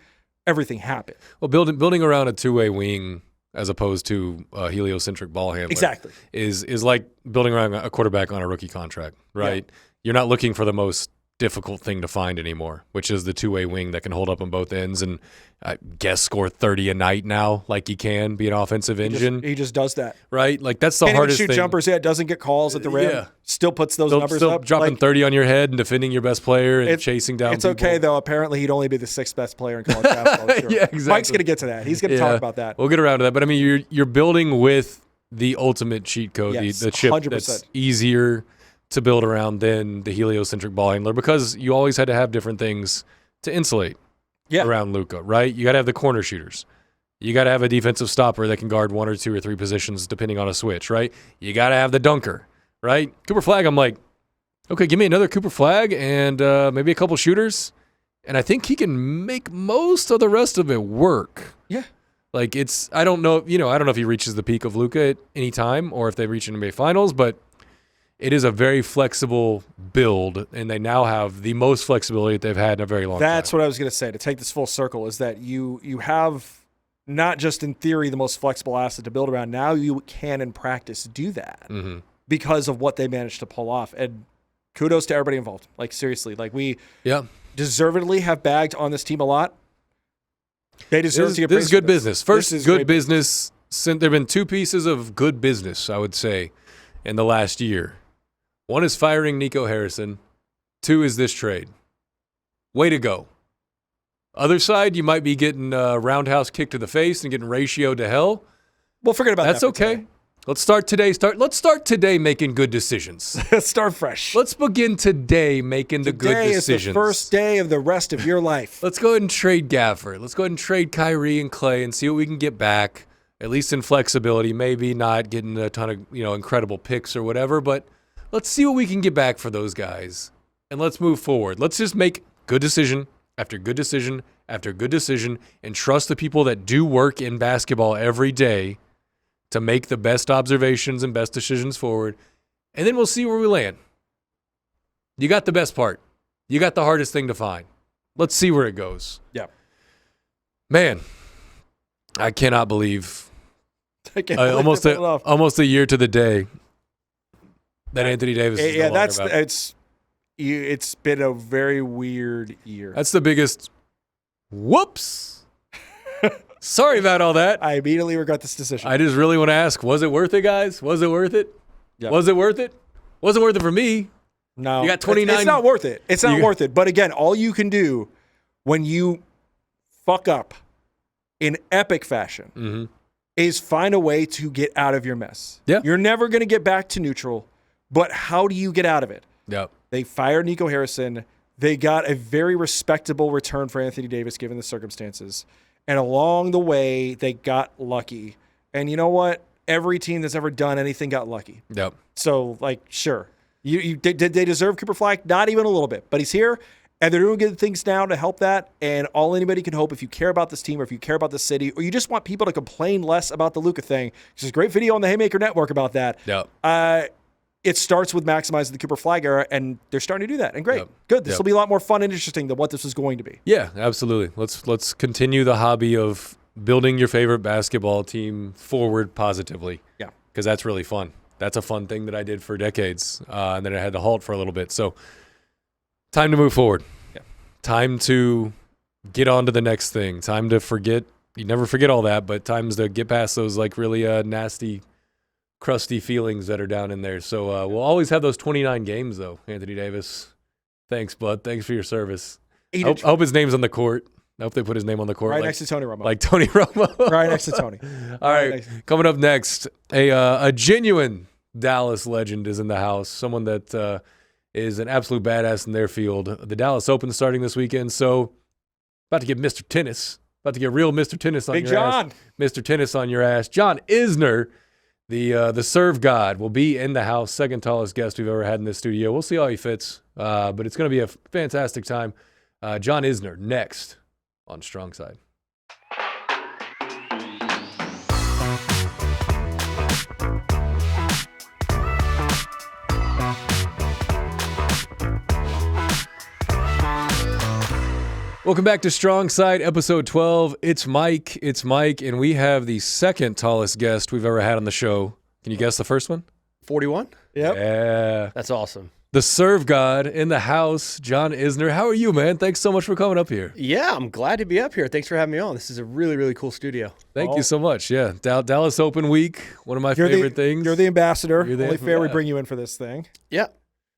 everything happened. Well, building around a two-way wing as opposed to a heliocentric ball handler Exactly. is like building around a quarterback on a rookie contract, right? Yeah. You're not looking for the most difficult thing to find anymore, which is the two-way wing that can hold up on both ends and I guess score 30 a night now, like he can be an offensive engine. He just does that, right? Like that's the Can't hardest even shoot thing. Jumpers yet, doesn't get calls at the rim. Yeah. Still puts those numbers still up. dropping 30 on your head and defending your best player and chasing down. It's people. okay though. Apparently, he'd only be the sixth best player in college basketball. Sure. Yeah, exactly. Mike's going to get to that. He's going to talk about that. We'll get around to that. But I mean, you're building with the ultimate cheat code, Yes, the chip 100%. that's easier to build around than the heliocentric ball handler because you always had to have different things to insulate around Luka, right? You got to have the corner shooters. You got to have a defensive stopper that can guard one or two or three positions depending on a switch, right? You got to have the dunker, right? Cooper Flagg, I'm like, okay, give me another Cooper Flagg and maybe a couple shooters, and I think he can make most of the rest of it work. Yeah. Like I don't know if he reaches the peak of Luka at any time or if they reach NBA Finals, but it is a very flexible build, and they now have the most flexibility that they've had in a very long time. That's what I was going to say. To take this full circle is that you have not just in theory the most flexible asset to build around. Now you can in practice do that because of what they managed to pull off. And kudos to everybody involved. Like seriously, like we deservedly have bagged on this team a lot. They deserve to get this is good business. First, is good business. There have been two pieces of good business, I would say, in the last year. One is firing Nico Harrison. Two is this trade. Way to go. Other side, you might be getting a roundhouse kick to the face and getting ratioed to hell. Well, forget about that. That's okay. Let's start today. Let's start today making good decisions. Start fresh. Let's begin today making the good decisions. Today is the first day of the rest of your life. Let's go ahead and trade Gafford. Let's go ahead and trade Kyrie and Clay and see what we can get back, at least in flexibility. Maybe not getting a ton of incredible picks or whatever, but let's see what we can get back for those guys, and let's move forward. Let's just make good decision after good decision after good decision and trust the people that do work in basketball every day to make the best observations and best decisions forward, and then we'll see where we land. You got the best part. You got the hardest thing to find. Let's see where it goes. Yeah. Man, I cannot believe almost a year to the day that Anthony Davis is no longer about. It's been a very weird year. That's the biggest whoops. Sorry about all that. I immediately regret this decision. I just really want to ask, was it worth it, guys? Was it worth it? Yep. Was it worth it? Wasn't worth it for me. No. You got 29. It's not worth it. It's not worth it. But again, all you can do when you fuck up in epic fashion is find a way to get out of your mess. Yeah. You're never going to get back to neutral, but how do you get out of it? Yep. They fired Nico Harrison. They got a very respectable return for Anthony Davis given the circumstances. And along the way, they got lucky. And you know what? Every team that's ever done anything got lucky. Yep. So, sure. Did they deserve Cooper Flagg? Not even a little bit. But he's here, and they're doing good things now to help that. And all anybody can hope, if you care about this team or if you care about the city or you just want people to complain less about the Luka thing, there's a great video on the Haymaker Network about that. Yep. It starts with maximizing the Cooper Flagg era, and they're starting to do that. And great. Yep. Good. This will be a lot more fun and interesting than what this was going to be. Yeah, absolutely. Let's continue the hobby of building your favorite basketball team forward positively. Yeah. Because that's really fun. That's a fun thing that I did for decades, and then I had to halt for a little bit. So time to move forward. Yeah. Time to get on to the next thing. Time to forget. You never forget all that, but times to get past those really nasty, crusty feelings that are down in there. So we'll always have those 29 games, though, Anthony Davis. Thanks, bud. Thanks for your service. I hope his name's on the court. I hope they put his name on the court. Right next to Tony Romo. Like Tony Romo. Right next to Tony. All right. Coming up next, a genuine Dallas legend is in the house. Someone that is an absolute badass in their field. The Dallas Open starting this weekend. So about to get Mr. Tennis. About to get real Mr. Tennis on Big your John. ass. Mr. Tennis on your ass. John Isner, the serve god, will be in the house. Second tallest guest we've ever had in this studio. We'll see how he fits. But it's going to be a fantastic time. John Isner next on StrongSide. Welcome back to StrongSide, episode 12. It's Mike, and we have the second tallest guest we've ever had on the show. Can you guess the first one? 41? Yep. Yeah. That's awesome. The serve god in the house, John Isner. How are you, man? Thanks so much for coming up here. Yeah, I'm glad to be up here. Thanks for having me on. This is a really, really cool studio. Thank you so much. Yeah, Dallas Open Week, one of my favorite things. You're the ambassador. Only fair we yeah. bring you in for this thing. Yeah.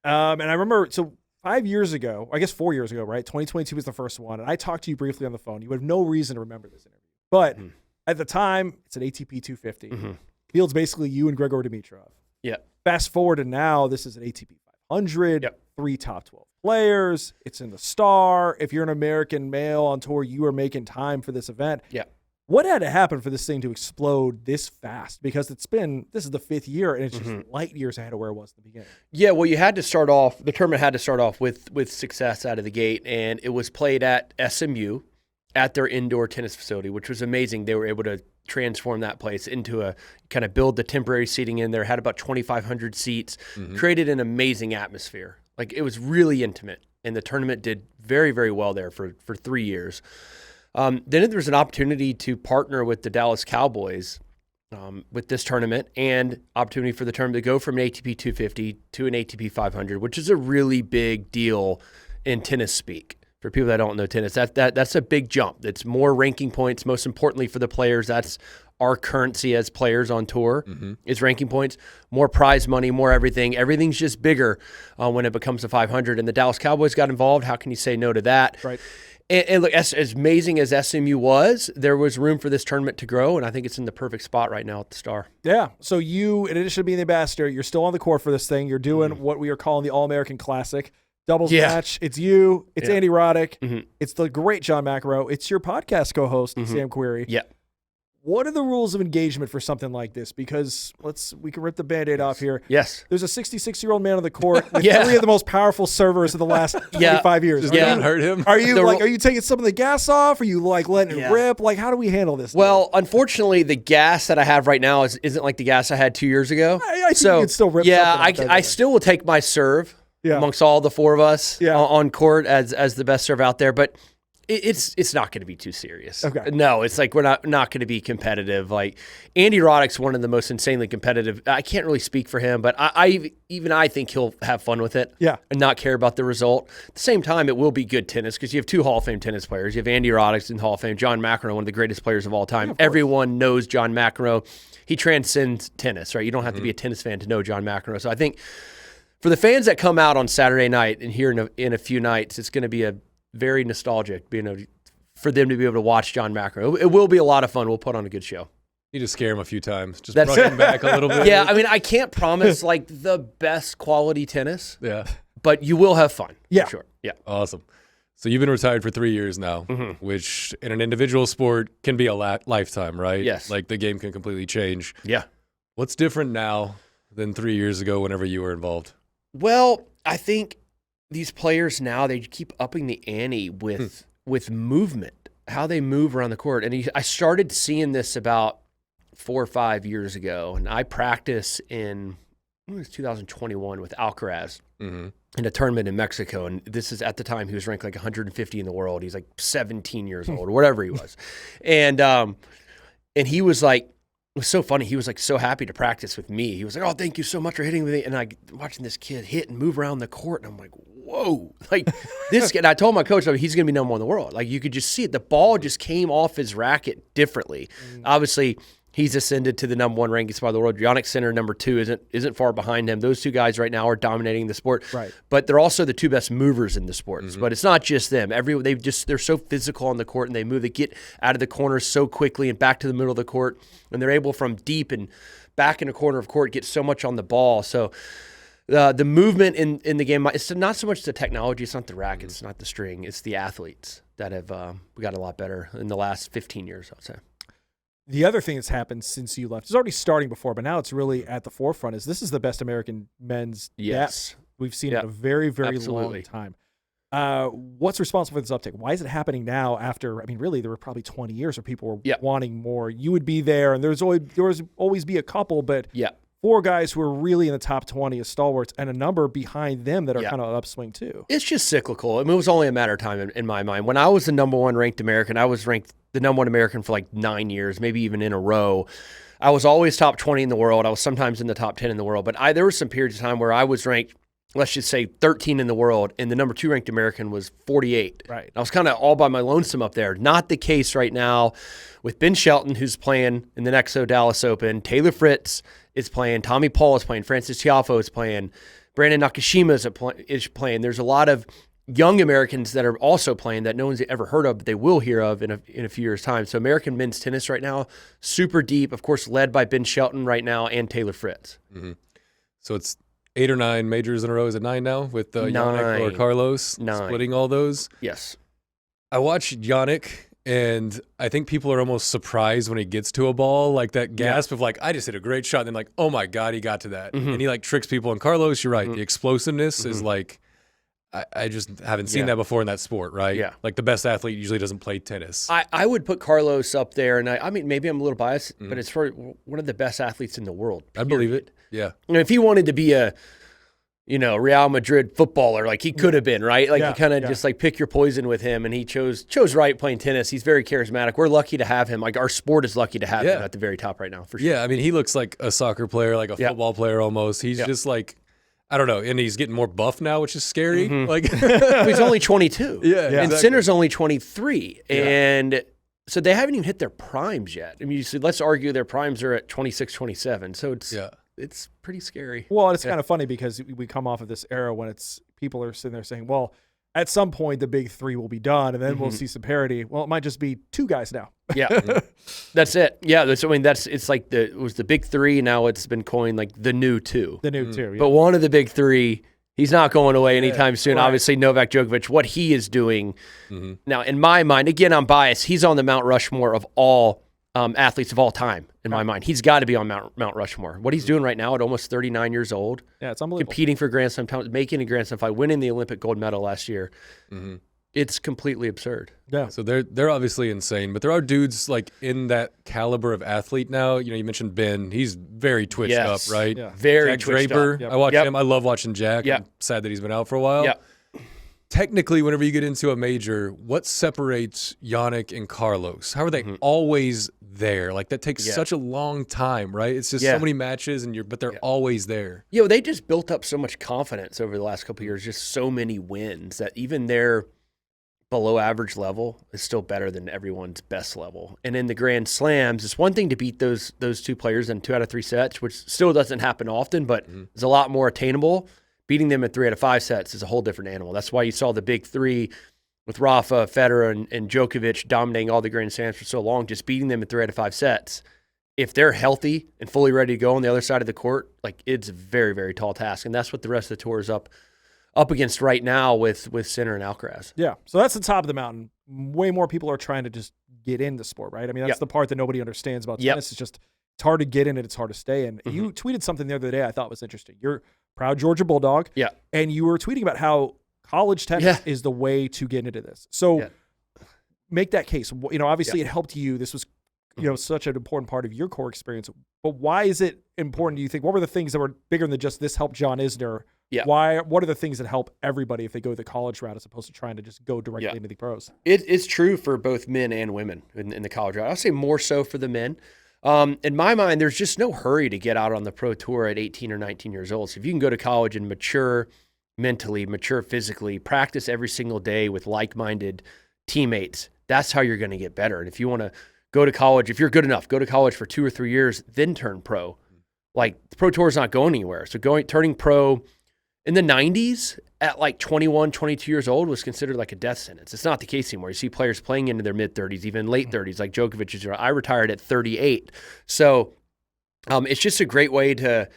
And I remember, so 5 years ago, I guess 4 years ago, right? 2022 was the first one. And I talked to you briefly on the phone. You have no reason to remember this interview. But at the time, it's an ATP 250. Field's basically you and Grigor Dimitrov. Yeah. Fast forward to now, this is an ATP 500. Yep. 3 top 12 players. It's in the Star. If you're an American male on tour, you are making time for this event. Yeah. What had to happen for this thing to explode this fast? Because this is the 5th year, and it's just light years ahead of where it was at the beginning. Yeah, well, the tournament had to start off with success out of the gate, and it was played at SMU at their indoor tennis facility, which was amazing. They were able to transform that place into a kind of build the temporary seating in there, had about 2,500 seats, created an amazing atmosphere. Like, it was really intimate, and the tournament did very, very well there for 3 years. Then there was an opportunity to partner with the Dallas Cowboys with this tournament, and opportunity for the tournament to go from an ATP 250 to an ATP 500, which is a really big deal in tennis speak. For people that don't know tennis, that's a big jump. It's more ranking points. Most importantly for the players, that's our currency as players on tour is ranking points, more prize money, more everything. Everything's just bigger when it becomes a 500. And the Dallas Cowboys got involved. How can you say no to that? Right. And look, as amazing as SMU was, there was room for this tournament to grow, and I think it's in the perfect spot right now at the Star. Yeah. So you, in addition to being the ambassador, you're still on the court for this thing. You're doing what we are calling the All-American Classic. Doubles match. It's you. It's Andy Roddick. It's the great John McEnroe. It's your podcast co-host, Sam Query. Yeah. What are the rules of engagement for something like this? Because we can rip the Band-Aid off here. Yes. There's a 66-year-old man on the court with 3 of the most powerful servers of the last 25 years. Does that hurt him? Are you taking some of the gas off? Are you letting it rip? How do we handle this? Well, unfortunately, the gas that I have right now isn't like the gas I had 2 years ago. I think you can still rip something I still will take my serve amongst all the 4 of us on court as the best serve out there, but it's not going to be too serious. Okay. No, it's like we're not going to be competitive. Like, Andy Roddick's one of the most insanely competitive. I can't really speak for him, but I think he'll have fun with it. Yeah. And not care about the result. At the same time, it will be good tennis because you have 2 Hall of Fame tennis players. You have Andy Roddick in the Hall of Fame, John McEnroe, one of the greatest players of all time. Everyone knows John McEnroe. He transcends tennis, right? You don't have to be a tennis fan to know John McEnroe. So I think for the fans that come out on Saturday night and here in a few nights, it's going to be a very nostalgic, for them to be able to watch John McEnroe. It will be a lot of fun. We'll put on a good show. You just scare him a few times. Just bring him back a little bit. Yeah, I mean, I can't promise like the best quality tennis. Yeah. But you will have fun. Yeah. For sure. Yeah. Awesome. So you've been retired for 3 years now, which in an individual sport can be a lifetime, right? Yes. Like the game can completely change. Yeah. What's different now than 3 years ago whenever you were involved? Well, I think these players now, they keep upping the ante with movement, how they move around the court. And I started seeing this about 4 or 5 years ago, and I practiced in 2021 with Alcaraz in a tournament in Mexico. And this is at the time he was ranked like 150 in the world. He's like 17 years old or whatever he was. And he was like, it was so funny. He was like so happy to practice with me. He was like, "Oh, thank you so much for hitting with me." And I watching this kid hit and move around the court, and I'm like, "Whoa!" Like this kid. I told my coach, he's going to be number 1 in the world. Like you could just see it. The ball just came off his racket differently. Obviously, He's ascended to the number 1 ranking spot in the world. John Isner, number 2, isn't far behind him. Those two guys right now are dominating the sport. Right. But they're also the 2 best movers in the sport. But it's not just them. They're so physical on the court, and they move. They get out of the corners so quickly and back to the middle of the court, and they're able from deep and back in a corner of court get so much on the ball. So the movement in the game, it's not so much the technology. It's not the racket. It's not the string. It's the athletes that have got a lot better in the last 15 years, I'd say. The other thing that's happened since you left, it's already starting before, but now it's really at the forefront, is this is the best American men's depth we've seen in a very, very long time. What's responsible for this uptick? Why is it happening now after, I mean, really, there were probably 20 years where people were wanting more. You would be there, and there was always be a couple, but 4 guys who are really in the top 20 as stalwarts and a number behind them that are kind of upswing too. It's just cyclical. I mean, it was only a matter of time in my mind. When I was the number 1 ranked American, I was ranked the number 1 American for like 9 years, maybe even in a row. I was always top 20 in the world. I was sometimes in the top 10 in the world, but there were some periods of time where I was ranked, let's just say 13 in the world, and the number 2 ranked American was 48. Right. I was kind of all by my lonesome up there. Not the case right now with Ben Shelton, who's playing in the next Dallas Open. Taylor Fritz is playing. Tommy Paul is playing. Francis Tiafoe is playing. Brandon Nakashima is playing. There's a lot of young Americans that are also playing that no one's ever heard of, but they will hear of in a few years' time. So American men's tennis right now, super deep, of course, led by Ben Shelton right now and Taylor Fritz. Mm-hmm. So it's 8 or 9 majors in a row. Is it 9 now with Yannick or Carlos splitting all those? Yes. I watched Yannick, and I think people are almost surprised when he gets to a ball, like that gasp of like, I just hit a great shot. And then like, oh my God, he got to that. And he like tricks people. And Carlos, you're right. The explosiveness is like, I just haven't seen that before in that sport, right? Yeah. Like the best athlete usually doesn't play tennis. I would put Carlos up there, and I mean, maybe I'm a little biased, but it's for one of the best athletes in the world. I believe it. Yeah. You know, if he wanted to be a, Real Madrid footballer, like he could have been, right? Like you kind of just like pick your poison with him, and he chose right playing tennis. He's very charismatic. We're lucky to have him. Like our sport is lucky to have him at the very top right now, for sure. Yeah, I mean, he looks like a soccer player, like a football player almost. He's just like, I don't know, and he's getting more buff now, which is scary. Like he's only 22. Yeah, and exactly. Sinner's only 23, and so they haven't even hit their primes yet. I mean, let's argue their primes are at 26, 27. So it's pretty scary. Well, it's kind of funny because we come off of this era when people are sitting there saying, well, at some point the big 3 will be done, and then we'll see some parity. Well, it might just be 2 guys now. That's it. Yeah, it's like it was the big 3. Now it's been coined like the new 2. The new 2. Yeah. But one of the big 3, he's not going away anytime soon. Right. Obviously, Novak Djokovic, what he is doing now, in my mind, again, I'm biased. He's on the Mount Rushmore of all athletes of all time. In my mind, he's got to be on Mount Rushmore. What he's doing right now at almost 39 years old, it's unbelievable. Competing for Grand Slam, making a Grand Slam fight, winning the Olympic gold medal last year. It's completely absurd. Yeah. So they're obviously insane, but there are dudes like in that caliber of athlete now. You mentioned Ben. He's very twitched up, right? Yeah. Very Jack twitched Draper. up. I watch him. I love watching Jack. Yep. I'm sad that he's been out for a while. Yep. Technically, whenever you get into a major, what separates Yannick and Carlos? How are they always there? Like that takes such a long time, right? It's just so many matches, but they're always there. They just built up so much confidence over the last couple of years, just so many wins that even their below average level is still better than everyone's best level. And in the Grand Slams, it's one thing to beat those 2 players in 2 out of 3 sets, which still doesn't happen often, but is a lot more attainable. Beating them in 3 out of 5 sets is a whole different animal. That's why you saw the big 3 with Rafa, Federer, and Djokovic dominating all the Grand Slams for so long, just beating them in 3 out of 5 sets. If they're healthy and fully ready to go on the other side of the court, like it's a very, very tall task. And that's what the rest of the tour is up against right now with Sinner and Alcaraz. Yeah. So that's the top of the mountain. Way more people are trying to just get in the sport, right? I mean, that's the part that nobody understands about tennis. It's just it's hard to get in and it's hard to stay in. You tweeted something the other day I thought was interesting. You're proud Georgia Bulldog. Yeah. And you were tweeting about how college tennis is the way to get into this. So make that case. Obviously it helped you. This was, such an important part of your core experience. But why is it important, do you think? What were the things that were bigger than just this helped John Isner? Yeah. What are the things that help everybody if they go the college route as opposed to trying to just go directly into the pros? It's true for both men and women in the college route. I'll say more so for the men. In my mind, there's just no hurry to get out on the pro tour at 18 or 19 years old. So if you can go to college and mature mentally, mature physically, practice every single day with like-minded teammates, that's how you're going to get better. And if you want to go to college. If you're good enough, go to college for 2 or 3 years, then turn pro. Like the pro tour is not going anywhere. So turning pro in the 90s at like 21, 22 years old was considered like a death sentence. It's not the case anymore. You see players playing into their mid-30s, even late 30s, like Djokovic. I retired at 38. So it's just a great way to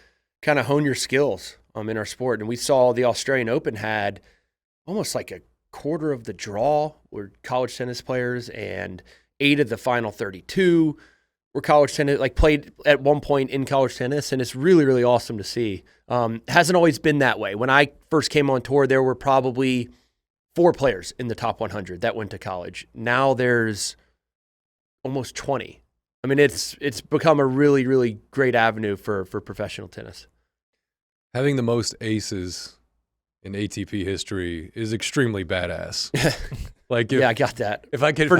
kind of hone your skills in our sport. And we saw the Australian Open had almost like a quarter of the draw were college tennis players, and 8 of the final 32 were college tennis, like played at one point in college tennis. And it's really, really awesome to see. Hasn't always been that way. When I first came on tour, there were probably 4 players in the top 100 that went to college. Now there's almost 20. I mean, it's become a really, really great avenue for professional tennis. Having the most aces in ATP history is extremely badass. Like, Yeah, I got that. If I could,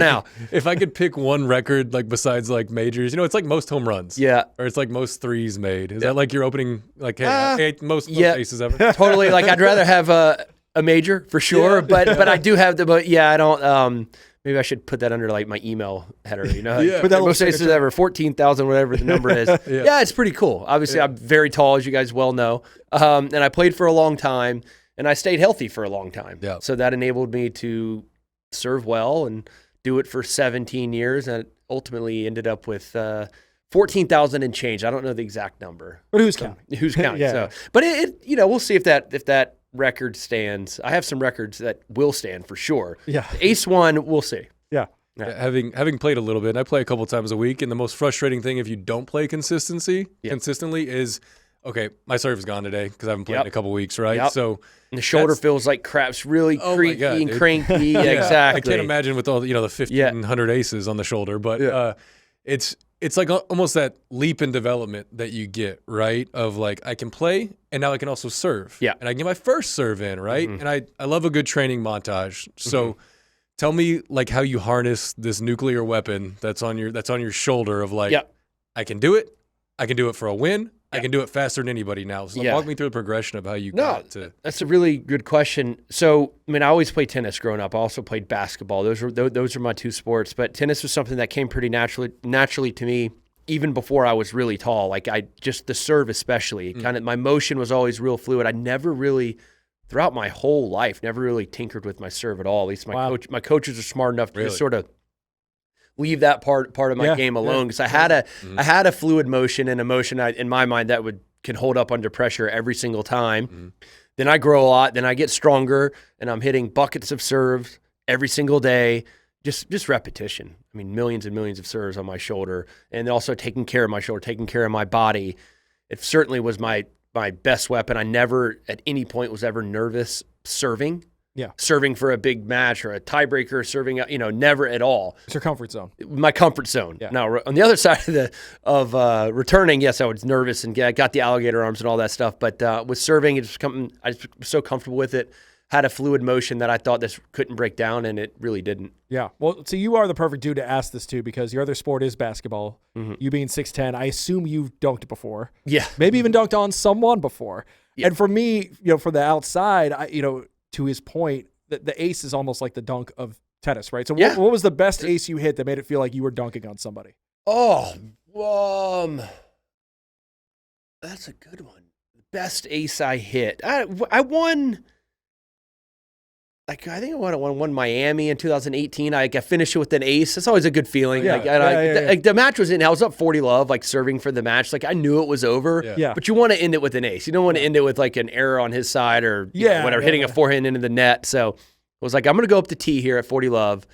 if I could pick one record, like besides like majors, it's like most home runs. Yeah. Or it's like most threes made. Is that like your opening, like, hey, most aces ever? Totally. Like, I'd rather have a major for sure, but I do have I don't. Maybe I should put that under like my email header. Put that most aces ever, 14,000, whatever the number is. Yeah, it's pretty cool. Obviously, I'm very tall, as you guys well know, and I played for a long time, and I stayed healthy for a long time. Yeah. So that enabled me to serve well and do it for 17 years, and ultimately ended up with 14,000 and change. I don't know the exact number, But who's counting? Who's counting? Yeah. So, but it we'll see if that record stands. I have some records that will stand for sure. Yeah. The ace one, we'll see. Yeah. Yeah, having played a little bit, and I play a couple times a week, and the most frustrating thing if you don't play consistently is, okay, my serve is gone today because I haven't played in a couple weeks, right? Yep. So and the shoulder feels like crap. It's really creaky God, and cranky. Yeah, Exactly. I can't imagine with all the 1,500 aces on the shoulder, but it's like almost that leap in development that you get, right? Of like, I can play, and now I can also serve. Yeah. And I can get my first serve in, right? Mm-hmm. And I love a good training montage. So tell me like how you harness this nuclear weapon that's on your shoulder of like, I can do it. I can do it for a win. I can do it faster than anybody now. So walk me through the progression of how you got to. That's a really good question. So, I mean, I always played tennis growing up. I also played basketball. Those were my 2 sports. But tennis was something that came pretty naturally to me, even before I was really tall. Like the serve especially. Kind of my motion was always real fluid. I never really, throughout my whole life, never really tinkered with my serve at all. At least my coaches are smart enough to just sort of leave that part of my game alone, because I had a fluid motion and a motion in my mind that can hold up under pressure every single time. Then I grow a lot, then I get stronger, and I'm hitting buckets of serves every single day. Just repetition. I mean, millions and millions of serves on my shoulder, and also taking care of my shoulder, taking care of my body. It certainly was my best weapon. I never at any point was ever nervous serving. Yeah. Serving for a big match or a tiebreaker, serving, never at all. It's your comfort zone. My comfort zone. Yeah. Now, on the other side of returning, yes, I was nervous and got the alligator arms and all that stuff. But with serving, I was so comfortable with it. Had a fluid motion that I thought this couldn't break down, and it really didn't. Yeah. Well, so you are the perfect dude to ask this to, because your other sport is basketball. You being 6'10", I assume you've dunked before. Yeah. Maybe even dunked on someone before. Yeah. And for me, from the outside, to his point, the ace is almost like the dunk of tennis, right? So what was the best ace you hit that made it feel like you were dunking on somebody? Oh, that's a good one. Best ace I hit. I won. Like, I think I won Miami in 2018. I finished it with an ace. That's always a good feeling. Yeah. Like the match was in. I was up 40-love, like serving for the match. Like, I knew it was over. Yeah. But you want to end it with an ace. You don't want to end it with like an error on his side or whatever, hitting a forehand into the net. So I was like, I'm going to go up the tee here at 40-love.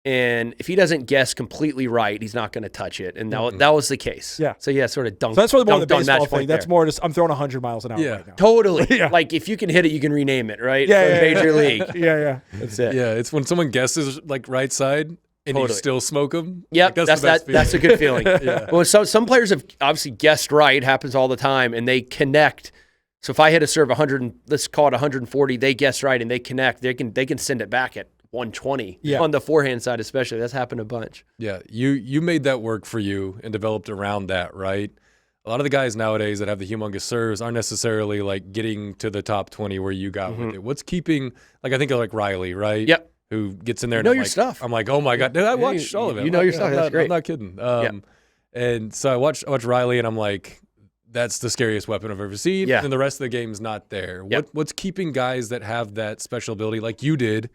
And if he doesn't guess completely right, he's not going to touch it. And that was the case. Yeah. So, sort of dunked. So that's really more the dunked on baseball match thing. point That's there. more just, I'm throwing 100 miles an hour right now. Totally. Yeah. Like, if you can hit it, you can rename it, right? Yeah, For Major League. Yeah. That's it. Yeah, it's when someone guesses like right side and you still smoke them. Yep, like, that's a good feeling. Well, some players have obviously guessed right. It happens all the time, and they connect. So if I hit a serve 100, let's call it 140, they guess right and they connect. They can send it back at 120 on the forehand side, especially. That's happened a bunch. Yeah, you made that work for you and developed around that, right? A lot of the guys nowadays that have the humongous serves aren't necessarily like getting to the top 20 where you got with it. What's keeping, like, I think of like Riley, right? Yep. who gets in there. Know and your I'm like, stuff. I'm like, oh my god, dude, I watched all of it. You know your stuff. That's great. I'm not kidding. And so I watched Riley, and I'm like, that's the scariest weapon I've ever seen. Yeah. And the rest of the game's not there. Yep. What's keeping guys that have that special ability, like you did,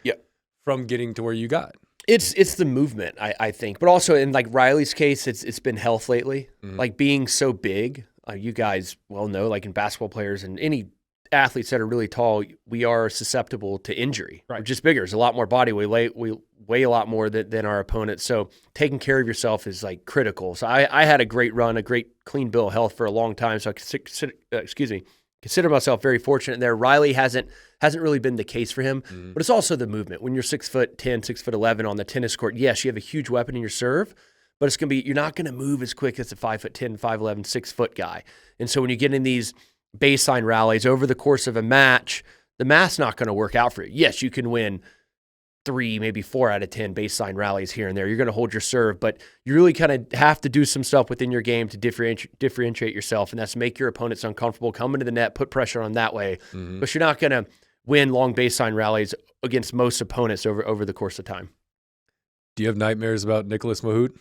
from getting to where you got? It's the movement, I think, but also in like Riley's case, it's been health lately. Like being so big, you guys well know, like in basketball players and any athletes that are really tall, we are susceptible to injury. Right. We're just bigger. There's a lot more body. We weigh a lot more than our opponents. So taking care of yourself is like critical. So I had a great run, a great clean bill of health for a long time. So I consider myself very fortunate there. Riley hasn't really been the case for him, but it's also the movement. When you're 6'10", 6'11" on the tennis court, yes, you have a huge weapon in your serve, but it's you're not going to move as quick as a 5'10", 5'11", 6-foot guy. And so when you get in these baseline rallies over the course of a match, the math's not going to work out for you. Yes, you can win 3, maybe 4 out of 10 baseline rallies here and there. You're going to hold your serve, but you really kind of have to do some stuff within your game to differentiate yourself, and that's make your opponents uncomfortable, come into the net, put pressure on that way. But you're not going to win long baseline rallies against most opponents over the course of time. Do you have nightmares about Nicholas Mahut?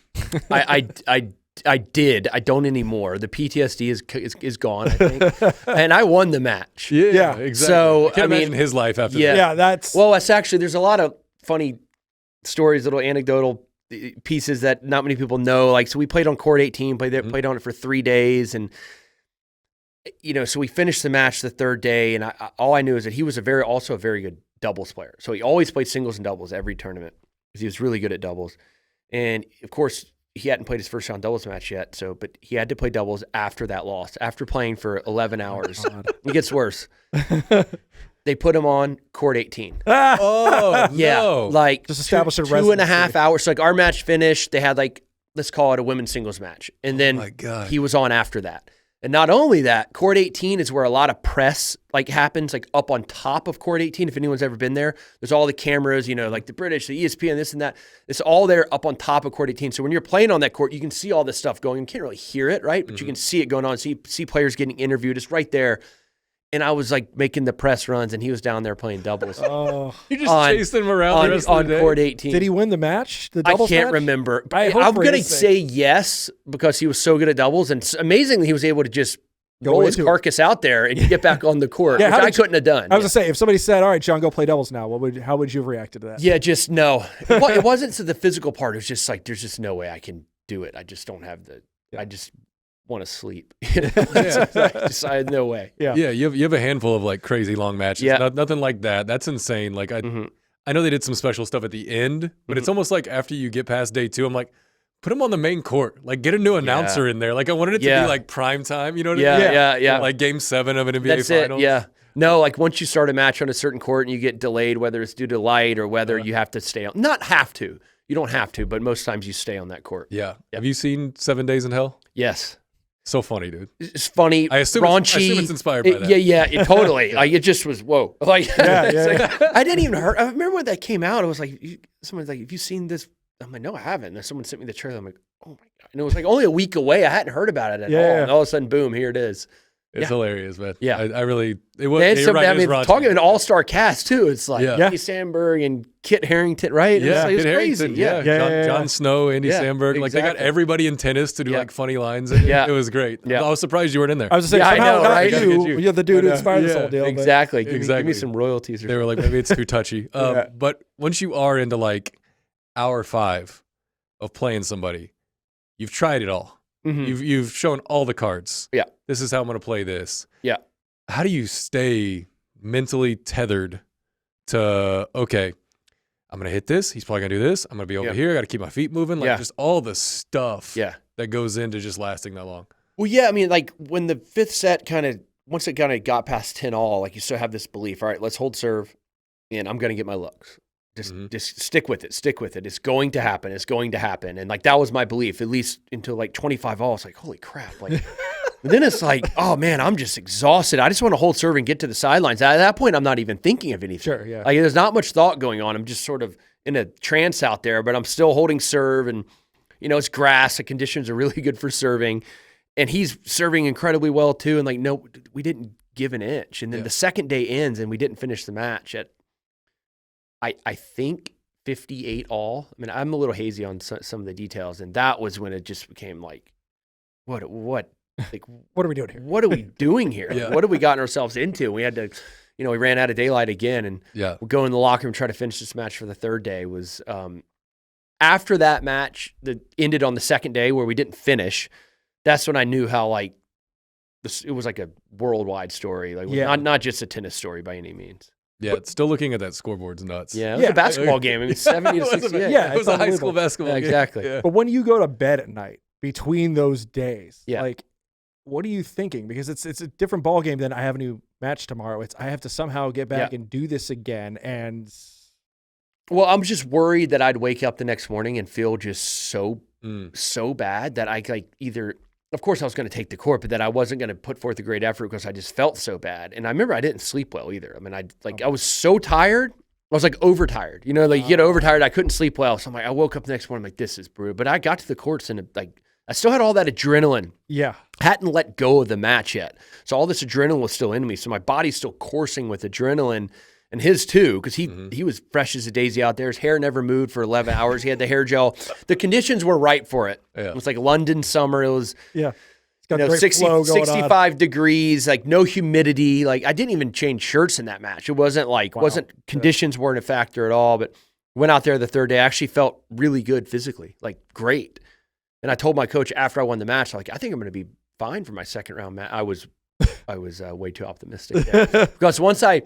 I did. I don't anymore. The PTSD is gone, I think. And I won the match. Yeah, exactly. So I can't imagine his life after that. Yeah, that's... Well, it's actually, there's a lot of funny stories, little anecdotal pieces that not many people know. Like, so we played on court 18, played on it for 3 days. And, so we finished the match the third day. And all I knew is that he was also a very good doubles player. So he always played singles and doubles every tournament because he was really good at doubles. And, of course, he hadn't played his first round doubles match yet, but he had to play doubles after that loss, after playing for 11 hours. It gets worse. They put him on court 18. Oh, yeah. no. Like just establish a 2.5 hours. So like our match finished, they had like, let's call it a women's singles match. And then he was on after that. And not only that, court 18 is where a lot of press like happens, like up on top of court 18. If anyone's ever been there, there's all the cameras, like the British, the ESPN, this and that. It's all there up on top of court 18. So when you're playing on that court, you can see all this stuff going. You can't really hear it, right? But you can see it going on. See players getting interviewed. It's right there. And I was like making the press runs, and he was down there playing doubles. Oh, you just chased him around the rest of the day? On court 18. Did he win the match? The doubles I can't match? remember. I'm going to say yes because he was so good at doubles, and amazingly, he was able to just roll his carcass out there and get back on the court, which I couldn't have done. I was going to say, if somebody said, all right, John, go play doubles now, how would you have reacted to that? Yeah, just no. It wasn't to the physical part. It was just like, there's just no way I can do it. I just don't have I just want to sleep. I had no way. Yeah, you have a handful of like crazy long matches. Yeah. Nothing like that. That's insane. Like I know they did some special stuff at the end, but it's almost like after you get past day 2, I'm like, put him on the main court. Like, get a new announcer in there. Like, I wanted it to be like prime time. You know what I mean? Yeah. Like Game 7 of an NBA That's Finals. Yeah. No, like once you start a match on a certain court and you get delayed, whether it's due to light or whether you have to stay on. Not have to. You don't have to, but most times you stay on that court. Yeah. Yep. Have you seen 7 Days in Hell? Yes. So funny, dude. It's funny. I assume raunchy. It's inspired by that. Yeah, totally. Like, it just was whoa. Like, like, I didn't even hear. I remember when that came out. It was like someone's like, "Have you seen this?" I'm like, "No, I haven't." And someone sent me the trailer. I'm like, "Oh my god!" And it was like only a week away. I hadn't heard about it at all. And all of a sudden, boom, here it is. It's hilarious, man. Yeah, I really. It was. They had some, raunchy. talking an all-star cast too. It's like Andy Samberg and Kit Harington, right? Yeah, it's crazy. John Snow, Andy Samberg. Like they got everybody in tennis to do like funny lines. And it was great. Yeah. I was surprised you weren't in there. I was just saying, I know, right? You're the dude who inspired this whole deal. Exactly. Give me some royalties. They were like, maybe it's too touchy. But once you are into like hour 5 of playing somebody, you've tried it all. You've shown all the cards. Yeah. This is how I'm going to play this. Yeah. How do you stay mentally tethered to, okay, I'm going to hit this. He's probably going to do this. I'm going to be over here. I got to keep my feet moving. Like just all the stuff that goes into just lasting that long. Well, yeah. I mean, like when the 5th set once it kind of got past 10-all, like you still have this belief, all right, let's hold serve and I'm going to get my looks. Just stick with it. Stick with it. It's going to happen. It's going to happen. And like, that was my belief, at least until like 25-all. It's like, holy crap. Like, but then it's like, oh man, I'm just exhausted. I just want to hold serve and get to the sidelines. At that point, I'm not even thinking of anything. Sure, yeah. Like, there's not much thought going on. I'm just sort of in a trance out there, but I'm still holding serve. And, it's grass. The conditions are really good for serving. And he's serving incredibly well too. And like, no, we didn't give an inch. And then the second day ends and we didn't finish the match at, I think 58 all. I mean, I'm a little hazy on some of the details, and that was when it just became like, what, like, What are we doing here? what are we doing here? Yeah. What have we gotten ourselves into? We had to, we ran out of daylight again, and we'll go in the locker room, try to finish this match for the third day. Was after that match that ended on the second day where we didn't finish, that's when I knew how like it was like a worldwide story, like not just a tennis story by any means. Yeah, still looking at that scoreboard's nuts. Yeah, it was a basketball game. I mean, 70 to 68. Yeah, it was a high school basketball game. Exactly. Yeah. But when you go to bed at night between those days, Yeah. like, what are you thinking? Because it's a different ball game than I have a new match tomorrow. It's I have to somehow get back and do this again. And Well, I'm just worried that I'd wake up the next morning and feel just so bad that I like either. Of course, I was going to take the court, but that I wasn't going to put forth a great effort because I just felt so bad. And I remember I didn't sleep well either. I mean, I was so tired. I was like overtired. You know, like you get overtired. I couldn't sleep well. So I'm like, I woke up the next morning, I'm like, this is brutal. But I got to the courts and like I still had all that adrenaline. yeah, Hadn't let go of the match yet. So all this adrenaline was still in me. So my body's still coursing with adrenaline. And his too, because he was fresh as a daisy out there. His hair never moved for 11 hours. He had the hair gel. The conditions were right for it. Yeah. It was like London summer. It was it's got great 60, flow going on. 65 degrees, like no humidity. Like I didn't even change shirts in that match. It wasn't like, conditions weren't a factor at all. But went out there the third day. I actually felt really good physically, like great. And I told my coach after I won the match, like, I think I'm going to be fine for my second round match. I was way too optimistic there. Because once I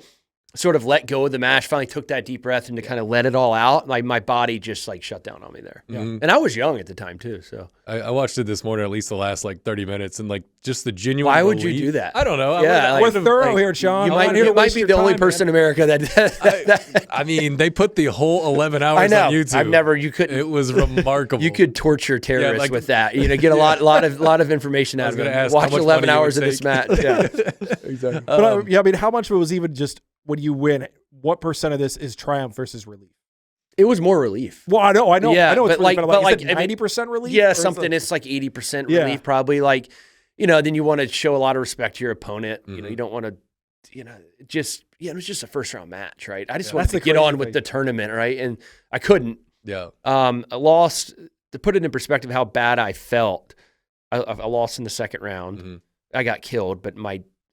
sort of let go of the match, finally took that deep breath and to kind of let it all out, like my body just like shut down on me there. Yeah. And I was young at the time too. So I watched it this morning, at least the last like 30 minutes, and like just the genuine. Why would you belief. do that? I don't know. Yeah, We're thorough here, Sean. You I'm not here to might waste be your the only time, person man. in America that. I mean, they put the whole 11 hours I know. on YouTube. I've never. You couldn't. It was remarkable. You could torture terrorists like- with that. Get a lot of information out of gonna it. ask Watch how much 11 money it hours would of this take. match. Yeah, exactly. But I mean, how much of it was even just when you win? What percent of this is triumph versus relief? It was more relief. Well, I know. Yeah, I know it's but relief, like- is but it like, 90% relief? Yeah, Or is something. it- It's like 80% Yeah. relief, probably. Like, then you want to show a lot of respect to your opponent. You don't want to, it was just a first round match, right? I just wanted That's to the get crazy on with thing. the tournament, right? And I couldn't. Yeah. I lost. To put it in perspective, how bad I felt. I lost in the second round. I got killed, but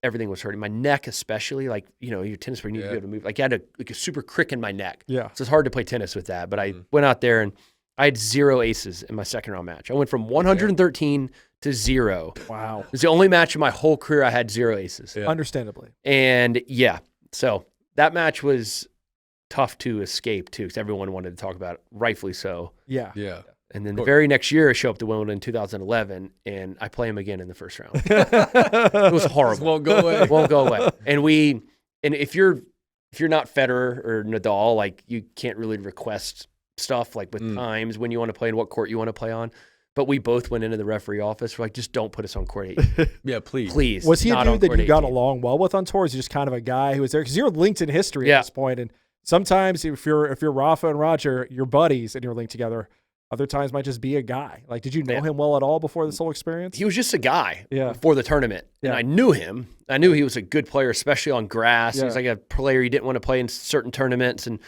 everything was hurting. My neck, especially, like your tennis player, you need to be able to move. Like I had a super crick in my neck. Yeah. So it's hard to play tennis with that. But I went out there and I had 0 aces in my second round match. I went from 113 to 0. Wow. It was the only match in my whole career I had 0 aces. Yeah. Understandably. And so that match was tough to escape too, because everyone wanted to talk about it, rightfully so. Yeah. Yeah. And then the very next year, I show up to Wimbledon in 2011, and I play him again in the first round. It was horrible. This won't go away. It won't go away. And if you're not Federer or Nadal, like you can't really request stuff like with times when you want to play and what court you want to play on. But we both went into the referee office. We're like, just don't put us on court 18. Yeah, please. Please. Was he a not dude on that court you got 18. along well with on tour? Is he just kind of a guy who was there? Because you're linked in history at this point, and sometimes if you're Rafa and Roger, you're buddies and you're linked together. Other times might just be a guy. Like, did you know him well at all before this whole experience? He was just a guy Yeah. before the tournament. Yeah. And I knew him. I knew he was a good player, especially on grass. Yeah. He was like a player you didn't want to play in certain tournaments. And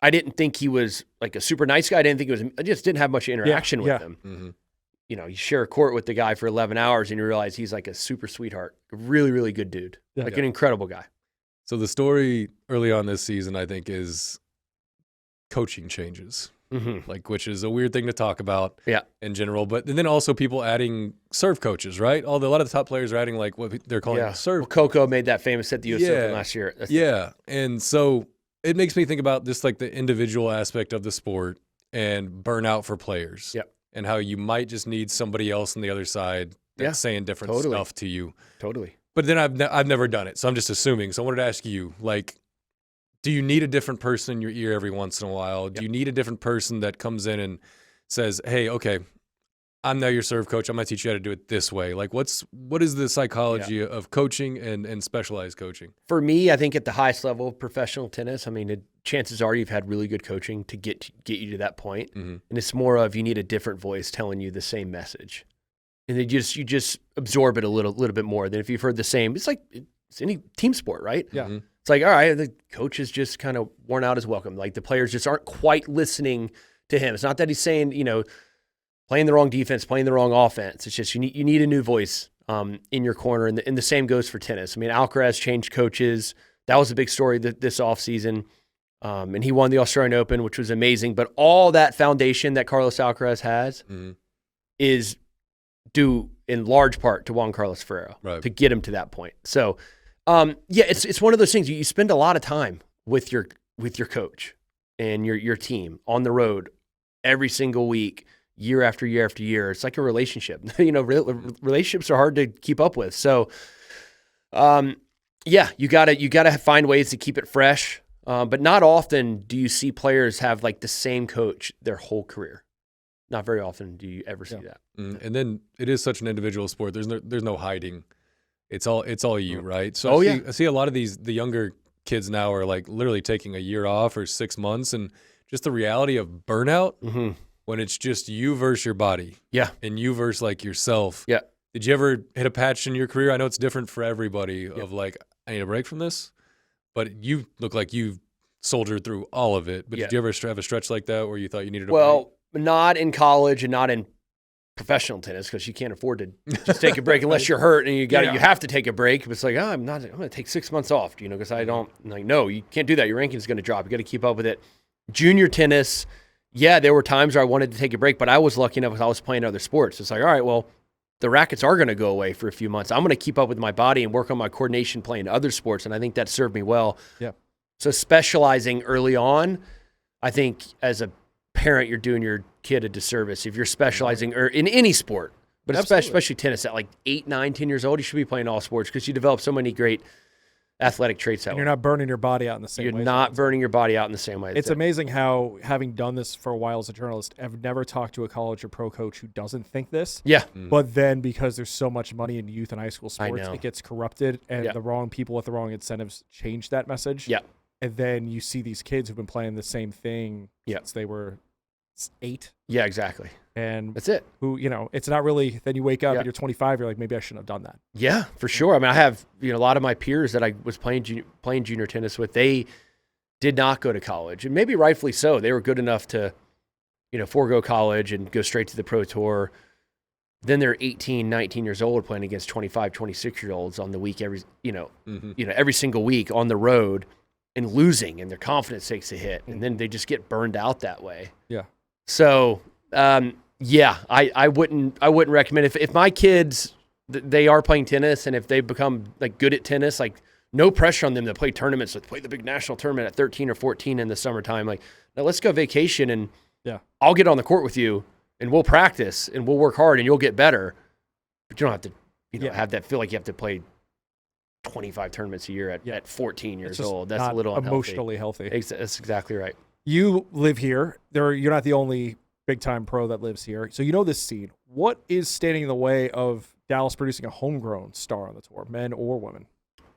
I didn't think he was like a super nice guy. I just didn't have much interaction with him. Mm-hmm. You share a court with the guy for 11 hours and you realize he's like a super sweetheart, a really, really good dude, like an incredible guy. So the story early on this season, I think, is coaching changes. Like, which is a weird thing to talk about in general. But and then also people adding serve coaches, right? A lot of the top players are adding like what they're calling serve. Well, Coco made that famous at the US Open last year. And so it makes me think about just like the individual aspect of the sport and burnout for players. Yep. And how you might just need somebody else on the other side that's saying different stuff to you. Totally. But then I've never done it, so I'm just assuming. So I wanted to ask you, like, do you need a different person in your ear every once in a while? Do you need a different person that comes in and says, hey, okay, I'm now your serve coach. I'm going to teach you how to do it this way. Like, what is the psychology of coaching and specialized coaching? For me, I think at the highest level of professional tennis, I mean, chances are you've had really good coaching to get you to that point. And it's more of you need a different voice telling you the same message. And then you just absorb it a little bit more than if you've heard the same. It's like it's any team sport, right? Yeah. It's like, all right, the coach is just kind of worn out his welcome. Like the players just aren't quite listening to him. It's not that he's saying, playing the wrong defense, playing the wrong offense. It's just you need a new voice in your corner, and the same goes for tennis. I mean, Alcaraz changed coaches. That was a big story this offseason. And he won the Australian Open, which was amazing. But all that foundation that Carlos Alcaraz has is due in large part to Juan Carlos Ferrero to get him to that point. So, it's one of those things. You spend a lot of time with your coach and your team on the road every single week, year after year after year. It's like a relationship. Relationships are hard to keep up with. So, you gotta find ways to keep it fresh. But not often do you see players have like the same coach their whole career. Not very often do you ever see that. And then it is such an individual sport. There's no hiding. It's all you, right? So I see a lot of the younger kids now are like literally taking a year off or 6 months, and just the reality of burnout when it's just you versus your body. Yeah. And you versus like yourself. Yeah. Did you ever hit a patch in your career? I know it's different for everybody of like, I need a break from this. But you look like you soldiered through all of it. But did you ever have a stretch like that where you thought you needed a break? Well, not in college and not in professional tennis, because you can't afford to just take a break unless you're hurt and you have to take a break. But it's like, I'm going to take 6 months off, because I don't, no, you can't do that. Your ranking is going to drop. You got to keep up with it. Junior tennis, there were times where I wanted to take a break, but I was lucky enough because I was playing other sports. It's like, all right, well, the rackets are going to go away for a few months. I'm going to keep up with my body and work on my coordination playing other sports, and I think that served me well. Yeah. So specializing early on, I think as a parent, you're doing your kid a disservice if you're specializing in any sport, but especially tennis. At like 8, 9, 10 years old, you should be playing all sports because you develop so many great athletic traits. And you're not burning your body out in the same way. You're not burning your body out in the same way. It's amazing how, having done this for a while as a journalist, I've never talked to a college or pro coach who doesn't think this. Yeah. But then because there's so much money in youth and high school sports, it gets corrupted, and the wrong people with the wrong incentives change that message. Yeah. And then you see these kids who've been playing the same thing since they were 8. Yeah, exactly. And that's it. Who, it's not really, then you wake up and you're 25, you're like, maybe I shouldn't have done that. Yeah, for sure. I mean, I have, a lot of my peers that I was playing junior tennis with, they did not go to college, and maybe rightfully so. They were good enough to, forego college and go straight to the pro tour. Then they're 18, 19 years old playing against 25, 26-year-olds on the week every single week on the road and losing, and their confidence takes a hit, and then they just get burned out that way. Yeah. So, I wouldn't recommend if my kids, they are playing tennis, and if they become like good at tennis, like no pressure on them to play tournaments, to play the big national tournament at 13 or 14 in the summertime. Like, now let's go vacation, and I'll get on the court with you, and we'll practice, and we'll work hard, and you'll get better. But you don't have to, have that feel like you have to play 25 tournaments a year at 14 years old. That's a little emotionally healthy. That's exactly right. You live here. You're not the only big-time pro that lives here. So this scene. What is standing in the way of Dallas producing a homegrown star on the tour, men or women?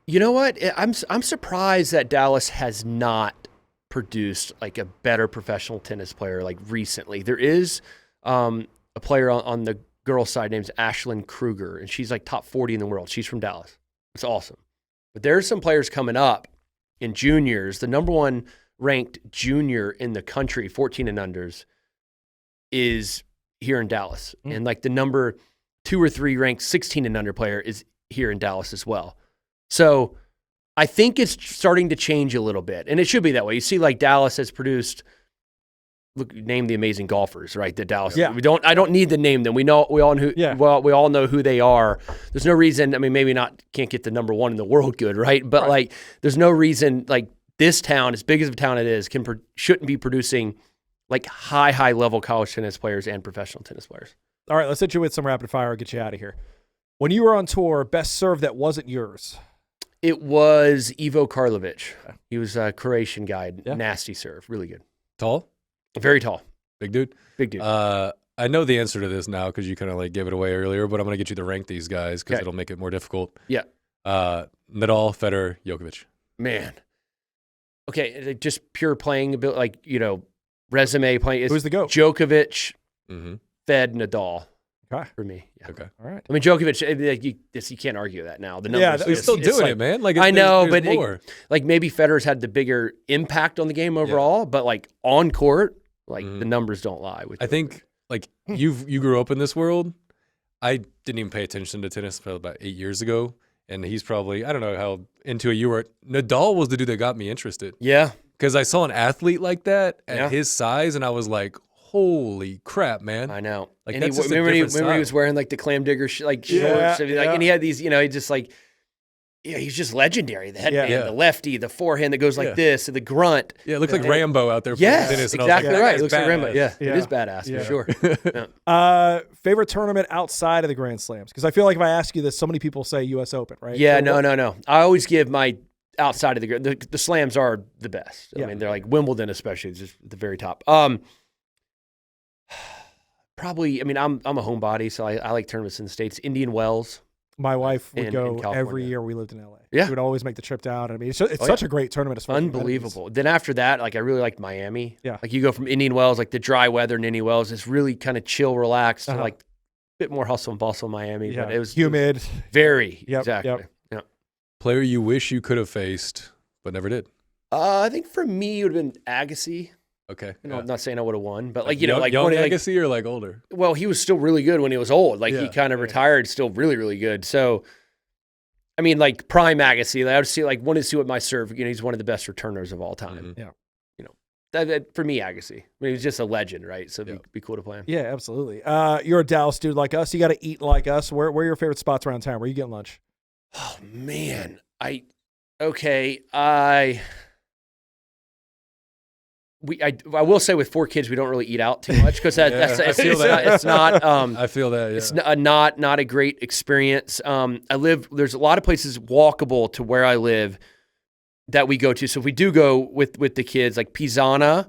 You know what? I'm surprised that Dallas has not produced like a better professional tennis player like recently. There is a player on the girls' side named Ashlyn Kruger, and she's like top 40 in the world. She's from Dallas. It's awesome. But there's some players coming up in juniors. The number one ranked junior in the country, 14 and unders, is here in Dallas. And like the number 2 or 3 ranked 16 and under player is here in Dallas as well. So I think it's starting to change a little bit. And it should be that way. You see like Dallas has produced, name the amazing golfers, right? The Dallas. Yeah. I don't need to name them. We all know who they are. There's no reason. I mean, maybe can't get the number 1 in the world good, right? But like, there's no reason like this town, as big as a town it is, shouldn't be producing like high level college tennis players and professional tennis players. All right, let's hit you with some rapid fire. I'll get you out of here. When you were on tour, best serve that wasn't yours? It was Ivo Karlovic. He was a Croatian guy. Nasty serve, really good. Tall? Very tall. Big dude? Big dude. I know the answer to this now because you kind of like gave it away earlier, but I'm going to get you to rank these guys because it'll make it more difficult. Yeah. Nadal, Federer, Djokovic. Man. Okay, just pure playing ability, like, resume playing. Who's the GOAT? Djokovic, Fed, Nadal. Okay. for me. Yeah. Okay. All right. I mean, Djokovic, you can't argue that now. The numbers, He's still doing like, it, man. Like I know, there's but more. like maybe Federer's had the bigger impact on the game overall, but like on court, like the numbers don't lie. With I think like you grew up in this world. I didn't even pay attention to tennis until about 8 years ago, and he's probably, I don't know how into it you were. Nadal was the dude that got me interested. Yeah. Because I saw an athlete like that at Yeah. his size, and I was like, holy crap, man. I know. Like, and that's just a remember he different was wearing like the clam digger shorts, Yeah, and he had these, he just like, he's just legendary. The headband, Yeah. the lefty, the forehand that goes like Yeah. this, and the grunt. Yeah, it looks like Rambo out there playing Yes, tennis. And exactly I was like, right. that It looks guy's like Rambo. badass. Yeah, Yeah. it is badass Yeah. for sure. Yeah. Favorite tournament outside of the Grand Slams? Because I feel like if I ask you this, so many people say U.S. Open, right? Yeah, So no. I always give my outside of the slams are the best. I Yeah. mean, they're like Wimbledon, especially, is just at the very top. Probably. I mean, I'm a homebody, so I like tournaments in the States. Indian Wells. My wife would in go California. every year we lived in L.A. Yeah. She would always make the trip down. I mean, it's such a great tournament. As far as Unbelievable. Then after that, like I really liked Miami. Yeah. Like you go from Indian Wells, like the dry weather in Indian Wells is really kind of chill, relaxed, to like a bit more hustle and bustle in Miami. Yeah. But it was humid. very Yep, exactly. yep. Yeah. Player you wish you could have faced, but never did. I think for me it would have been Agassi. Okay. I'm not saying I would have won, but like young when he, Agassi or like older? well, he was still really good when he was old. Like he Yeah. kind of retired, still really, really good. So, I mean, like prime Agassi, like, I would see want to see what my serve. He's one of the best returners of all time. Yeah. That for me, Agassi. I mean, he's just a legend, right? So it'd be cool to play him. Yeah, absolutely. You're a Dallas dude like us. You got to eat like us. Where are your favorite spots around town? Where you getting lunch? Oh man, I will say with 4 kids we don't really eat out too much because I feel that. it's not I feel that. Yeah. it's not a great experience. There's a lot of places walkable to where I live that we go to. So if we do go with the kids, like Pisana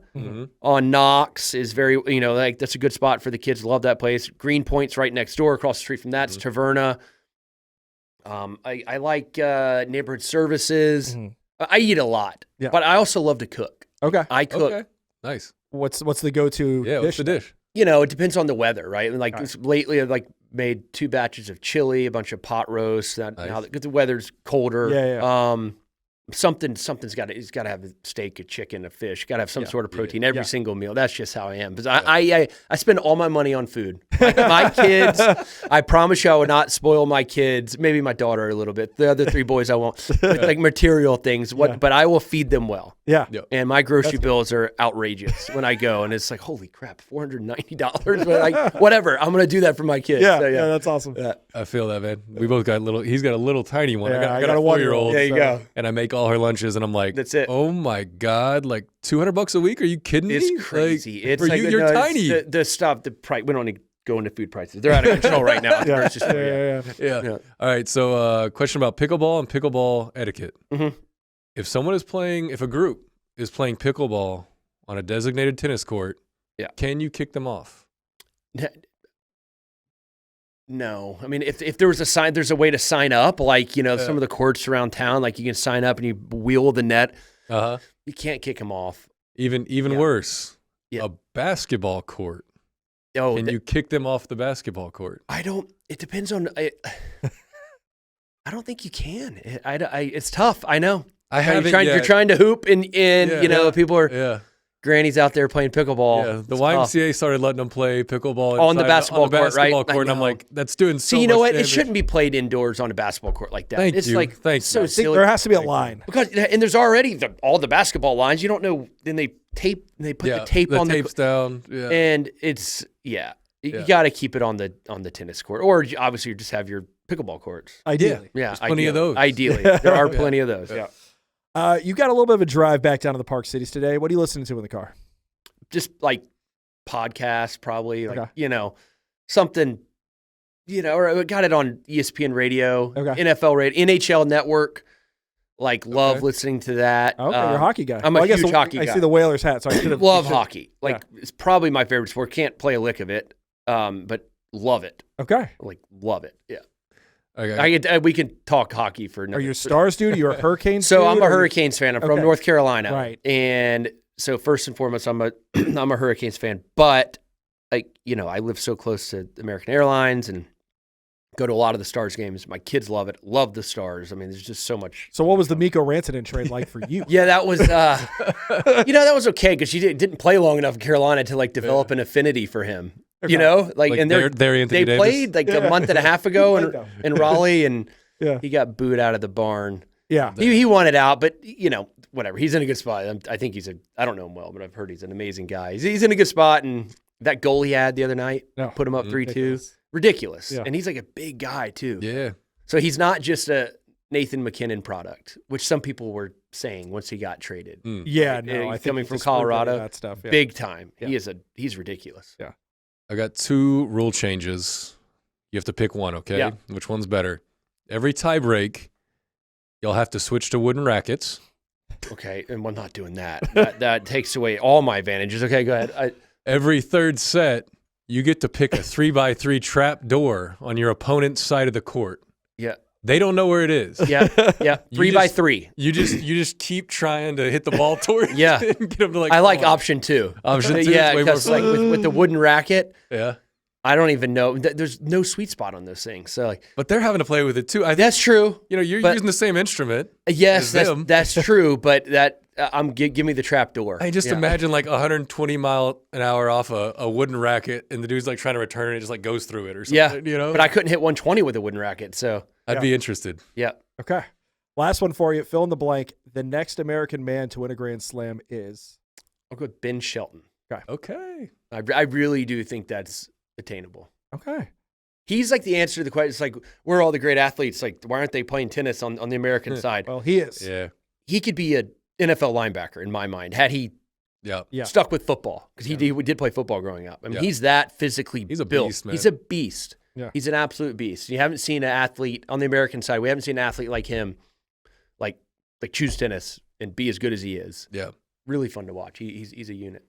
on Knox is very, like that's a good spot for the kids. Love that place. Greenpoint's right next door, across the street from that's Taverna. I like neighborhood services. I eat a lot, but I also love to cook. Okay. I cook. Okay. Nice. What's the go-to Yeah. dish? What's the dish? It depends on the weather, right? And lately, I've made 2 batches of chili, a bunch of pot roasts. Now that the weather's colder, Yeah. something's got to have a steak, a chicken, a fish. Got to have some sort of protein every single meal. That's just how I am. Because I spend all my money on food. My kids, I promise you, I would not spoil my kids. Maybe my daughter a little bit. The other 3 boys, I won't. With like material things. But I will feed them well. Yeah. And my grocery bills are outrageous when I go, and it's like, holy crap, $490. But like, whatever, I'm gonna do that for my kids. Yeah. So, Yeah. That's awesome. Yeah. I feel that, man. We both got little. He's got a little tiny one. Yeah, I got a 4-year-old. There you go. And I make all her lunches, and I'm like, That's it. Oh my god, like $200 a week? Are you kidding me? It's crazy. Like, It's for like you, you're tiny. The stuff, the price. We don't need to go into food prices. They're out of control right now. It's just, Yeah. All right. So, question about pickleball and pickleball etiquette. Mhm. If a group is playing pickleball on a designated tennis court, can you kick them off? No, I mean, if there was there's a way to sign up, like some of the courts around town, like you can sign up and you wheel the net. You can't kick them off. Even worse, Yeah. a basketball court. Oh, Can you kick them off the basketball court? I don't. It depends on. I don't think you can. It's tough. I know. You're trying to hoop and people are grannies out there playing pickleball. Yeah, the It's YMCA tough. started letting them play pickleball On the basketball court, right? And I'm like, that's doing so See, you know much what? damage. It shouldn't be played indoors on a basketball court like that. Thank It's you. like Thank so you. I think silly. there has to be a line. And there's already all the basketball lines. You don't know. Then they put the tape on tapes down. Yeah. and it's You got to keep it on the tennis court, or obviously you just have your pickleball courts. Ideally. Yeah, There's plenty of those. Ideally, there are plenty of those. Yeah. You got a little bit of a drive back down to the Park Cities today. What are you listening to in the car? Just like podcasts, probably like Okay. Something. Or I got it on ESPN radio, Okay. NFL radio, NHL Network. Love Okay. listening to that. Okay, you're a hockey guy. I'm a huge hockey I guy. see the Whalers hat, so I should have Love hockey. It's probably my favorite sport. Can't play a lick of it, but love it. Okay. Love it. Yeah. Okay. We can talk hockey for. Are you a Stars dude? You're a Hurricanes So dude? I'm a Or- Hurricanes fan. I'm from Okay. North Carolina, Right. And so first and foremost, I'm a Hurricanes fan. But I live so close to American Airlines and go to a lot of the Stars games. My kids love it. Love the Stars. I mean, there's just so much. So what was the Mikko Rantanen trade like for you? Yeah, that was, that was okay because she didn't play long enough in Carolina to like develop an affinity for him. Okay. And they're they Anthony Davis. played like a month and a half ago in Raleigh, and Yeah. he got booed out of the barn. Yeah. He wanted out, but whatever. He's in a good spot. I think I don't know him well, but I've heard he's an amazing guy. He's in a good spot, and that goal he had the other night put him up 3-2. Ridiculous. Yeah. And he's like a big guy too. Yeah. So he's not just a Nathan McKinnon product, which some people were saying once he got traded. Yeah, no, I think coming he's from just really good at Colorado, that stuff. Yeah. big time. Yeah. He's ridiculous. Yeah. I got 2 rule changes. You have to pick one, okay? Yeah. Which one's better? Every tie break, you'll have to switch to wooden rackets. Okay, and we're not doing that. That takes away all my advantages. Okay, go ahead. Every third set, you get to pick a 3x3 trap door on your opponent's side of the court. Yeah. They don't know where it is. Yeah. You 3x3. You just keep trying to hit the ball towards Yeah. it and get them to I like fall. option 2. Option 2 is Yeah, way more because like fun. with the wooden racket, Yeah. I don't even know. There's no sweet spot on those things. So like, But they're having to play with it too. I think, that's true. you're but- using the same instrument. Yes, as them. that's true. But that give me the trap door. I just imagine like 120 mile an hour off a wooden racket, and the dude's like trying to return it, and just like goes through it or something. Yeah, but I couldn't hit 120 with a wooden racket. So I'd be interested. yeah. Okay. Last one for you. Fill in the blank. The next American man to win a Grand Slam is? I'll go with Ben Shelton. Okay. I really do think that's attainable. Okay. He's like the answer to the question. It's like, where are all the great athletes? Like, why aren't they playing tennis on the American side? Well, he is. Yeah. He could be an NFL linebacker in my mind had he Yeah. Yeah. stuck with football, because he did play football growing up. I mean, Yeah. he's that physically He's a built. beast, man. He's a beast. Yeah. He's an absolute beast. You haven't seen an athlete on the American side. We haven't seen an athlete like him, like choose tennis and be as good as he is. Yeah. Really fun to watch. He's a unit.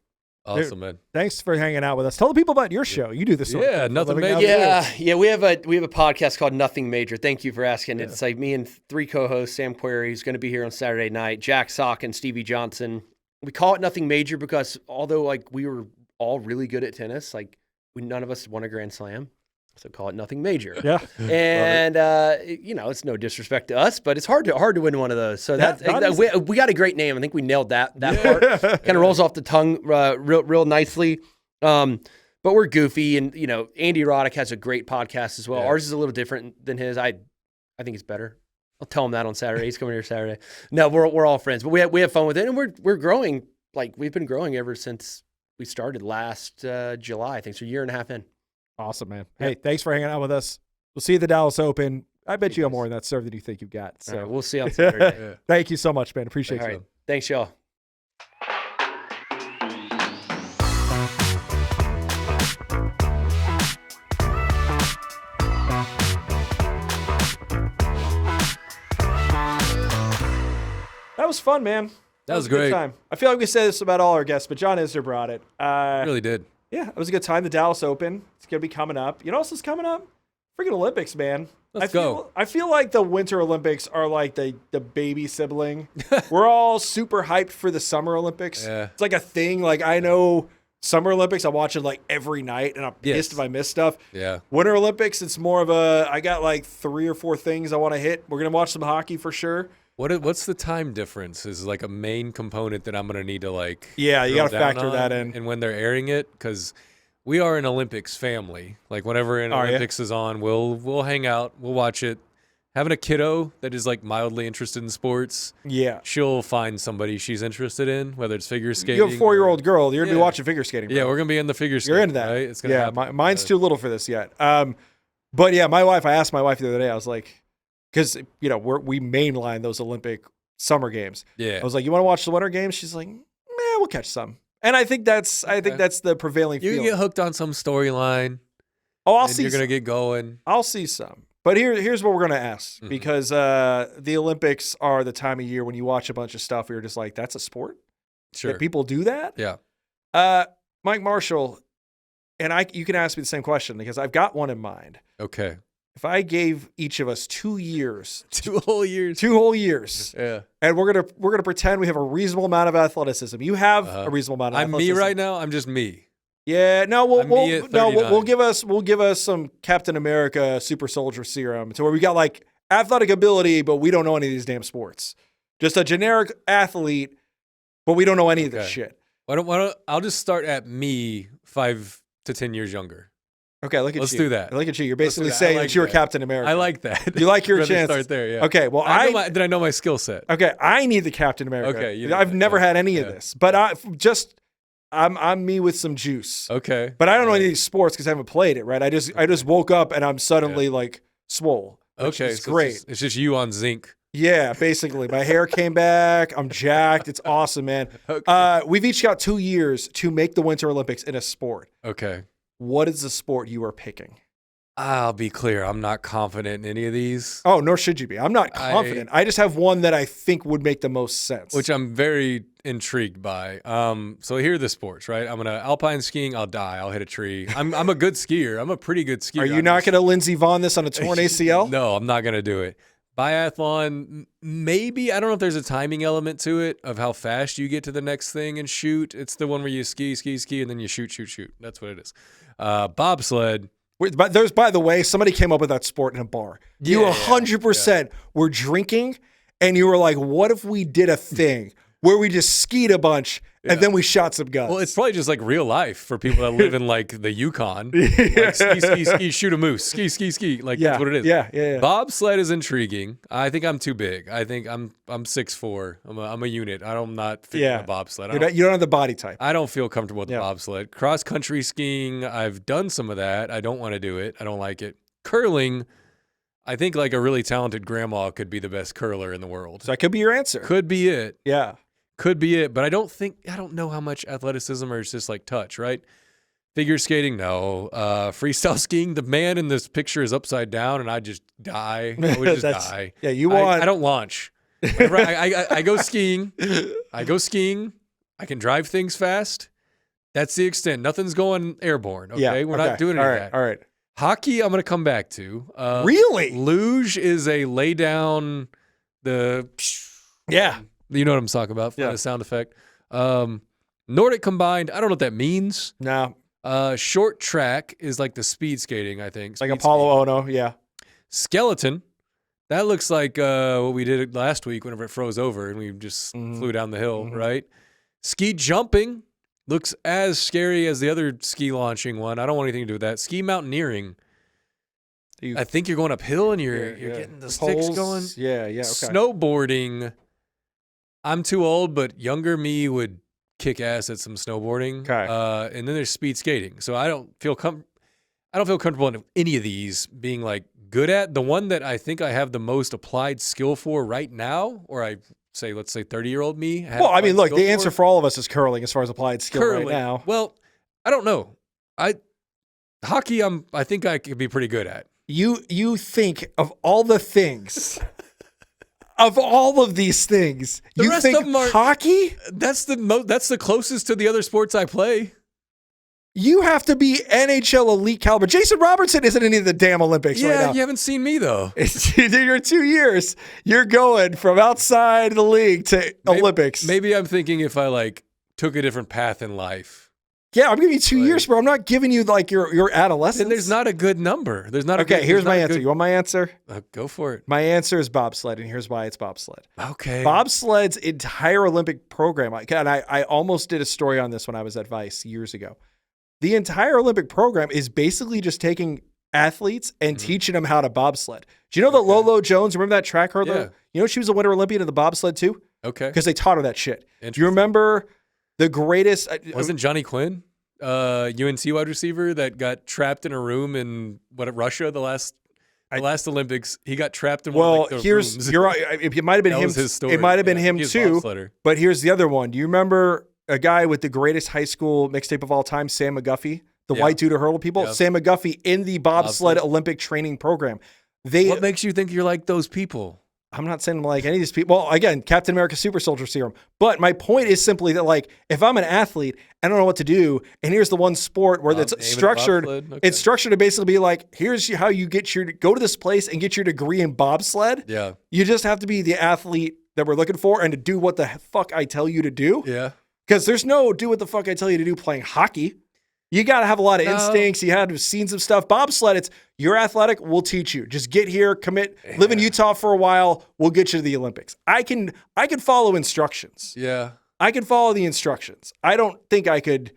Awesome, man. Thanks for hanging out with us. Tell the people about your show. You do this. sort of Yeah, thing for a Nothing living Major. now, too. Yeah. We have a podcast called Nothing Major. Thank you for asking. It's like me and 3 co-hosts. Sam Query, who's going to be here on Saturday night. Jack Sock and Stevie Johnson. We call it Nothing Major because although like we were all really good at tennis, like none of us won a Grand Slam. So call it Nothing Major. Yeah. And it's no disrespect to us, but it's hard to win one of those. So That is- we got a great name. I think we nailed that part. Kind of rolls off the tongue real nicely. But we're goofy, and Andy Roddick has a great podcast as well. Yeah. Ours is a little different than his. I think it's better. I'll tell him that on Saturday. He's coming here Saturday. No, we're all friends, but we have fun with it, and we're growing. Like we've been growing ever since we started last July. I think so. A year and a half in. Awesome, man. Hey, thanks for hanging out with us. We'll see you at the Dallas Open. I bet you got more in that serve than you think you've got. So All right, we'll see on Saturday. thank you so much, man. Appreciate All you. right. Thanks, y'all. That was fun, man. That was a good great. time. I feel like we say this about all our guests, but John Isner brought it. Really did. Yeah, it was a good time. The Dallas Open. It's going to be coming up. You know what else is coming up? Freaking Olympics, man. Let's go. I feel like the Winter Olympics are like the baby sibling. We're all super hyped for the Summer Olympics. Yeah. It's like a thing. Like I know Summer Olympics, I watch it like every night, and I'm pissed if I miss stuff. Yeah. Winter Olympics, it's more of I got like 3 or 4 things I want to hit. We're going to watch some hockey for sure. What's the time difference? Is like a main component that I'm gonna need to like. Yeah, you drill got to down factor on, that in. And when they're airing it, because we are an Olympics family. Like whenever an Are ya? Olympics is on, we'll hang out, we'll watch it. Having a kiddo that is like mildly interested in sports, Yeah. she'll find somebody she's interested in, whether it's figure skating. You have a 4-year-old girl. You're going to be Yeah. watching figure skating. Yeah, bro. we're gonna be in the figure skating. You're into that. Right? It's gonna happen. Mine's too little for this yet. But yeah, I asked my wife the other day, I was like, because, we mainline those Olympic summer games. Yeah. I was like, you want to watch the winter games? She's like, we'll catch some. And I think that's the prevailing You feeling. can get hooked on some storyline. I'll and see you're some. gonna get going. I'll see some. But here's what we're going to ask, Mhm. because the Olympics are the time of year when you watch a bunch of stuff where you're just like, that's a sport? Sure. That people do that? Yeah. Mike Marshall, and you can ask me the same question because I've got one in mind. Okay. If I gave each of us 2 years, 2 whole years. 2 whole years, Yeah. and we're gonna pretend we have a reasonable amount of athleticism. You have Uh-huh. a reasonable amount of I'm me athleticism. right now. I'm just me. Yeah, no, I'm me at 39. we'll give us some Captain America Super Soldier serum to where we got like athletic ability, but we don't know any of these damn sports. Just a generic athlete, but we don't know any of this shit. Why don't I'll just start at me 5 to 10 years younger. Okay, look at you. Let's do that. Look at you. You're basically saying that you're Captain America. I like that. You like your Rather chance. Start there, yeah. Okay, well, did I know my skill set? Okay, I need the Captain America. Okay, I've never had any of this, but I'm me with some juice. Okay, but I don't know any of these sports because I haven't played it. Right? I just woke up and I'm suddenly like swole. Okay, it's great. It's just you on zinc. Yeah, basically, my hair came back. I'm jacked. It's awesome, man. Okay. We've each got 2 years to make the Winter Olympics in a sport. Okay. What is the sport you are picking? I'll be clear. I'm not confident in any of these. Oh, nor should you be. I'm not confident. I just have one that I think would make the most sense. Which I'm very intrigued by. So here are the sports, right? I'm gonna alpine skiing. I'll die. I'll hit a tree. I'm a good skier. I'm a pretty good skier. Are you not going to Lindsey Vonn this on a torn ACL? No, I'm not gonna do it. Biathlon, maybe. I don't know if there's a timing element to it of how fast you get to the next thing and shoot. It's the one where you ski, and then you shoot. That's what it is. Bobsled. But there's, by the way, somebody came up with that sport in a bar. You 100% were drinking, and you were like, what if we did a thing where we just skied a bunch and then we shot some guns? Well, it's probably just like real life for people that live in like the Yukon. Like ski, shoot a moose. Ski. Like that's what it is. Yeah. Bobsled is intriguing. I think I'm too big. I think I'm 6'4". I'm a unit. I'm not fitting a bobsled. You don't have the body type. I don't feel comfortable with the bobsled. Cross country skiing, I've done some of that. I don't want to do it. I don't like it. Curling, I think like a really talented grandma could be the best curler in the world. So that could be your answer. Could be it. Yeah. Could be it, but I don't know how much athleticism or it's just like touch, right? Figure skating, no. Freestyle skiing, the man in this picture is upside down and I just die. I would just die. Yeah, you want. I don't launch. I go skiing. I can drive things fast. That's the extent. Nothing's going airborne, okay? We're not doing any of that. All right. Hockey, I'm going to come back to. Really? Luge is a lay down the. Yeah. You know what I'm talking about. The sound effect. Nordic combined, I don't know what that means. No. Short track is like the speed skating, I think. Like Apollo Ono, yeah. Skeleton, that looks like what we did last week whenever it froze over and we just flew down the hill, right? Ski jumping looks as scary as the other ski launching one. I don't want anything to do with that. Ski mountaineering. I think you're going uphill and you're getting the sticks poles going. Yeah, okay. Snowboarding, I'm too old, but younger me would kick ass at some snowboarding. Okay. And then there's speed skating. So I don't feel comfortable in any of these being like good at. The one that I think I have the most applied skill for right now, or let's say 30-year-old me. Well, I mean, look, the answer for all of us is curling as far as applied skill right now. Well, I don't know. Hockey, I think I could be pretty good at. You think of all the things. Of all of these things, you think of them are, hockey? That's the closest to the other sports I play. You have to be NHL elite caliber. Jason Robertson isn't in any of the damn Olympics right now. Yeah, you haven't seen me though. You're 2 years. You're going from outside the league to Olympics. Maybe I'm thinking if I like took a different path in life. Yeah, I'm giving you 2 years, bro. I'm not giving you like your adolescence. And there's not a good number. There's not. Here's my answer. You want my answer? Go for it. My answer is bobsled, and here's why it's bobsled. Okay. Bobsled's entire Olympic program. I almost did a story on this when I was at Vice years ago. The entire Olympic program is basically just taking athletes and teaching them how to bobsled. Do you know that Lolo Jones? Remember that track hurdler? Yeah. You know she was a Winter Olympian in the bobsled too. Okay. Because they taught her that shit. Do you remember? The greatest wasn't Johnny Quinn, UNC wide receiver that got trapped in a room in Russia the last Olympics. He got trapped in one of the rooms. You're right. It might have been him. His story. It might have been him too. But here's the other one. Do you remember a guy with the greatest high school mixtape of all time, Sam McGuffey, the white dude who hurdled people? Yep. Sam McGuffey in the bobsled Olympic training program. What makes you think you're like those people? I'm not saying I'm like any of these people. Well, again, Captain America Super Soldier Serum. But my point is simply that, like, if I'm an athlete, I don't know what to do, and here's the one sport where it's structured. Okay. It's structured to basically be like, here's how you go to this place and get your degree in bobsled. Yeah. You just have to be the athlete that we're looking for and to do what the fuck I tell you to do. Yeah. Because there's no do what the fuck I tell you to do playing hockey. You got to have a lot of No. instincts. You had to have seen some stuff. Bobsled, you're athletic. We'll teach you. Just get here, commit, live in Utah for a while. We'll get you to the Olympics. I can follow instructions. Yeah. I can follow the instructions. I don't think I could,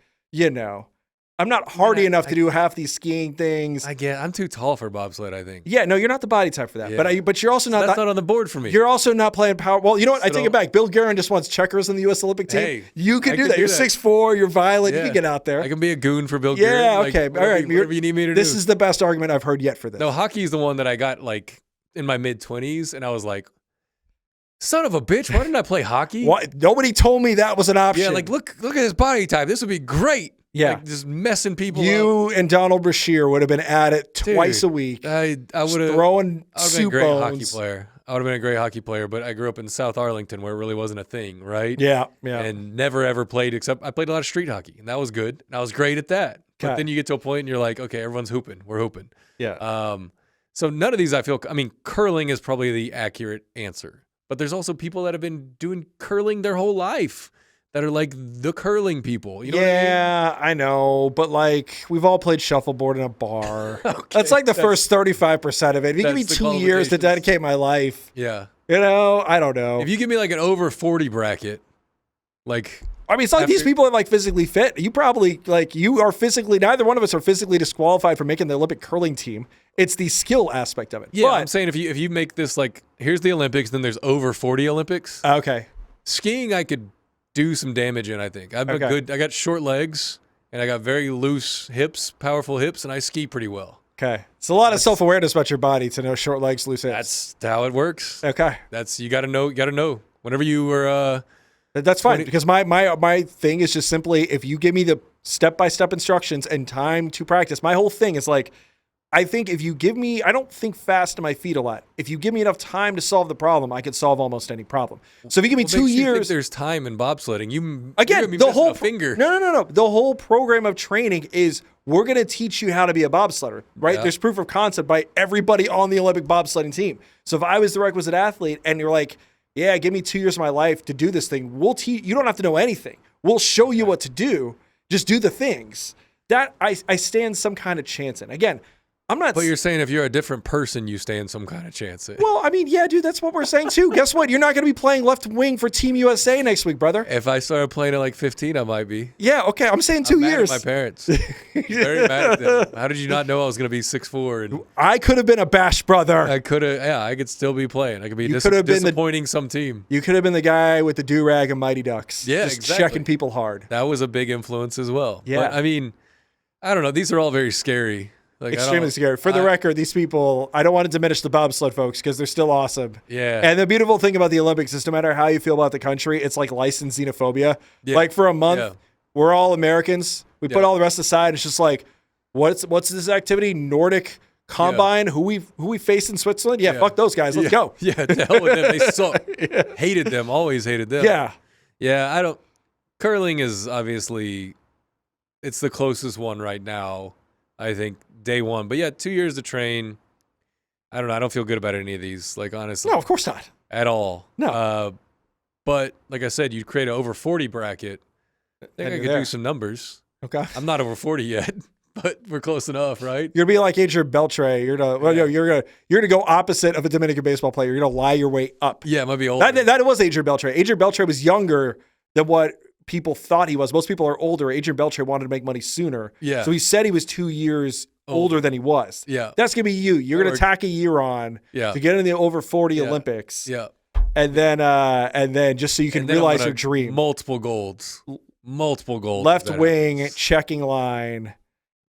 I'm not hardy enough to do half these skiing things. I'm too tall for bobsled, I think. Yeah, no, you're not the body type for that. Yeah. But you're also not. That's not on the board for me. You're also not playing power. Well, you know what? I take So- it back. Bill Guerin just wants checkers in the U.S. Olympic team. Hey, you can I do could that. do You're that. 6'4". You're violent. You Yeah. can get out there. I can be a goon for Bill Yeah, Guerin. Like, okay. All right. Whatever you need me to do. This is the best argument I've heard yet for this. No, hockey is the one that I got like in my mid-20s, and I was like, son of a bitch, why didn't I play hockey? What? Nobody told me that was an option. Yeah, like look at his body type. This would be great. Yeah. Like, just messing people up. You and Donald Brashear would have been at it twice Dude, a week. I would have throwing been a soup great hockey bones. player. I would have been a great hockey player, but I grew up in South Arlington where it really wasn't a thing, right? Yeah. And never ever played except I played a lot of street hockey, and that was good. And I was great at that. But Okay. then you get to a point and you're like, okay, everyone's hooping. We're hooping. Yeah. So none of these curling is probably the accurate answer. But there's also people that have been doing curling their whole life that are like the curling people. You know what I mean? Yeah, I know, but like we've all played shuffleboard in a bar. Okay, That's like the first 35% of it. If you give me that's the 2 years to qualifications. dedicate my life, Yeah. I don't know. If you give me like an over 40 bracket, like I mean, it's not like these after- people are like physically fit. You probably you are physically. Neither one of us are physically disqualified for making the Olympic curling team. It's the skill aspect of it. yeah, But- I'm saying if you make this like here's the Olympics, then there's over 40 Olympics. Okay. Skiing I could do some damage in, I think. I got short legs and I got very loose hips, powerful hips, and I ski pretty well. Okay. It's a lot of self-awareness about your body to know short legs, loose hips. That's how it works. Okay. That's you gotta know. Whenever you were That's fine 20 because my thing is just simply if you give me the step-by-step instructions and time to practice, my whole thing is like, I think if you give me, I don't think fast to my feet a lot. If you give me enough time to solve the problem, I could solve almost any problem. So if you give me 2 makes you think years, there's time in bobsledding. You're again, gonna be the missing whole a finger. No. The whole program of training is we're going to teach you how to be a bobsledder, right? Yeah. There's proof of concept by everybody on the Olympic bobsledding team. So if I was the requisite athlete and you're like, yeah, give me 2 years of my life to do this thing, we'll teach. You don't have to know anything. We'll show you what to do. Just do the things. That I stand some kind of chance in. Again, I'm not. But you're saying if you're a different person, you stand some kind of chance. Well, I mean, yeah, dude, that's what we're saying too. Guess what? You're not going to be playing left wing for Team USA next week, brother. If I started playing at like 15, I might be. Yeah, okay. I'm saying 2 I'm mad at years. my parents. Very mad at them. How did you not know I was going to be 6'4"? And I could have been a bash brother. I could still be playing. I could be You could have been the- disappointing some team. You could have been the guy with the do-rag and Mighty Ducks. Yeah, just exactly. checking people hard. That was a big influence as well. Yeah. But, I mean, I don't know. These are all very scary. Like, Extremely scary. For the record, these people, I don't want to diminish the bobsled folks because they're still awesome. Yeah. And the beautiful thing about the Olympics is no matter how you feel about the country, it's like licensed xenophobia. Yeah. Like for a month, Yeah. we're all Americans. We put Yeah. all the rest aside. It's just like, what's this activity? Nordic combine? Who we face in Switzerland? Yeah, Yeah. fuck those guys. Let's go. Yeah, to hell with them. They suck. Hated them. Always hated them. Yeah. Yeah, I don't. Curling is obviously, it's the closest one right now. I think day one, but yeah, 2 years to train. I don't know. I don't feel good about any of these. Like honestly, No, of course not. at all. No. But like I said, you create an over 40 bracket. I think And I you're could there. do some numbers. Okay. I'm not over 40 yet, but we're close enough, right? You're gonna be like Adrian Beltre. You're gonna go opposite of a Dominican baseball player. You're gonna lie your way up. Yeah, it might be older. That was Adrian Beltre. Adrian Beltre was younger than what people thought he was. Most people are older. Adrian Beltre wanted to make money sooner. Yeah. So he said he was 2 years older than he was. Yeah. That's gonna be you. You're gonna Or- tack a year on Yeah. to get in the over 40 Yeah. Olympics. Yeah. And then just so you can And then I'm realize gonna- your dream. Multiple golds. Multiple golds. Left that wing, happens. checking line.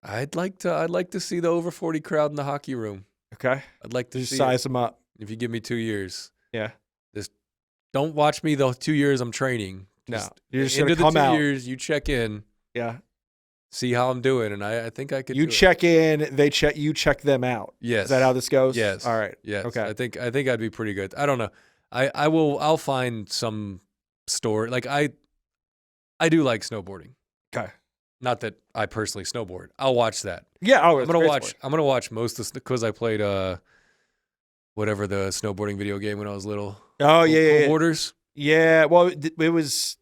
I'd like to see the over 40 crowd in the hockey room. Okay. I'd like to Just see size it them up. if you give me 2 years. Yeah. Don't watch me the 2 years I'm training. No. Just You're just into gonna come the 2 out. years, you check in, Yeah. see how I'm doing, and I think I could. You do it. check in, they check you check them out. Yes. Is that how this goes? Yes. All right. Yes. Okay. I think I'd be pretty good. I don't know. I'll find some story. Like I do like snowboarding. Okay. Not that I personally snowboard. I'll watch that. Yeah, I'm gonna watch most of because I played whatever the snowboarding video game when I was little. Oh yeah, yeah, Cool yeah. Borders. Yeah, well, it was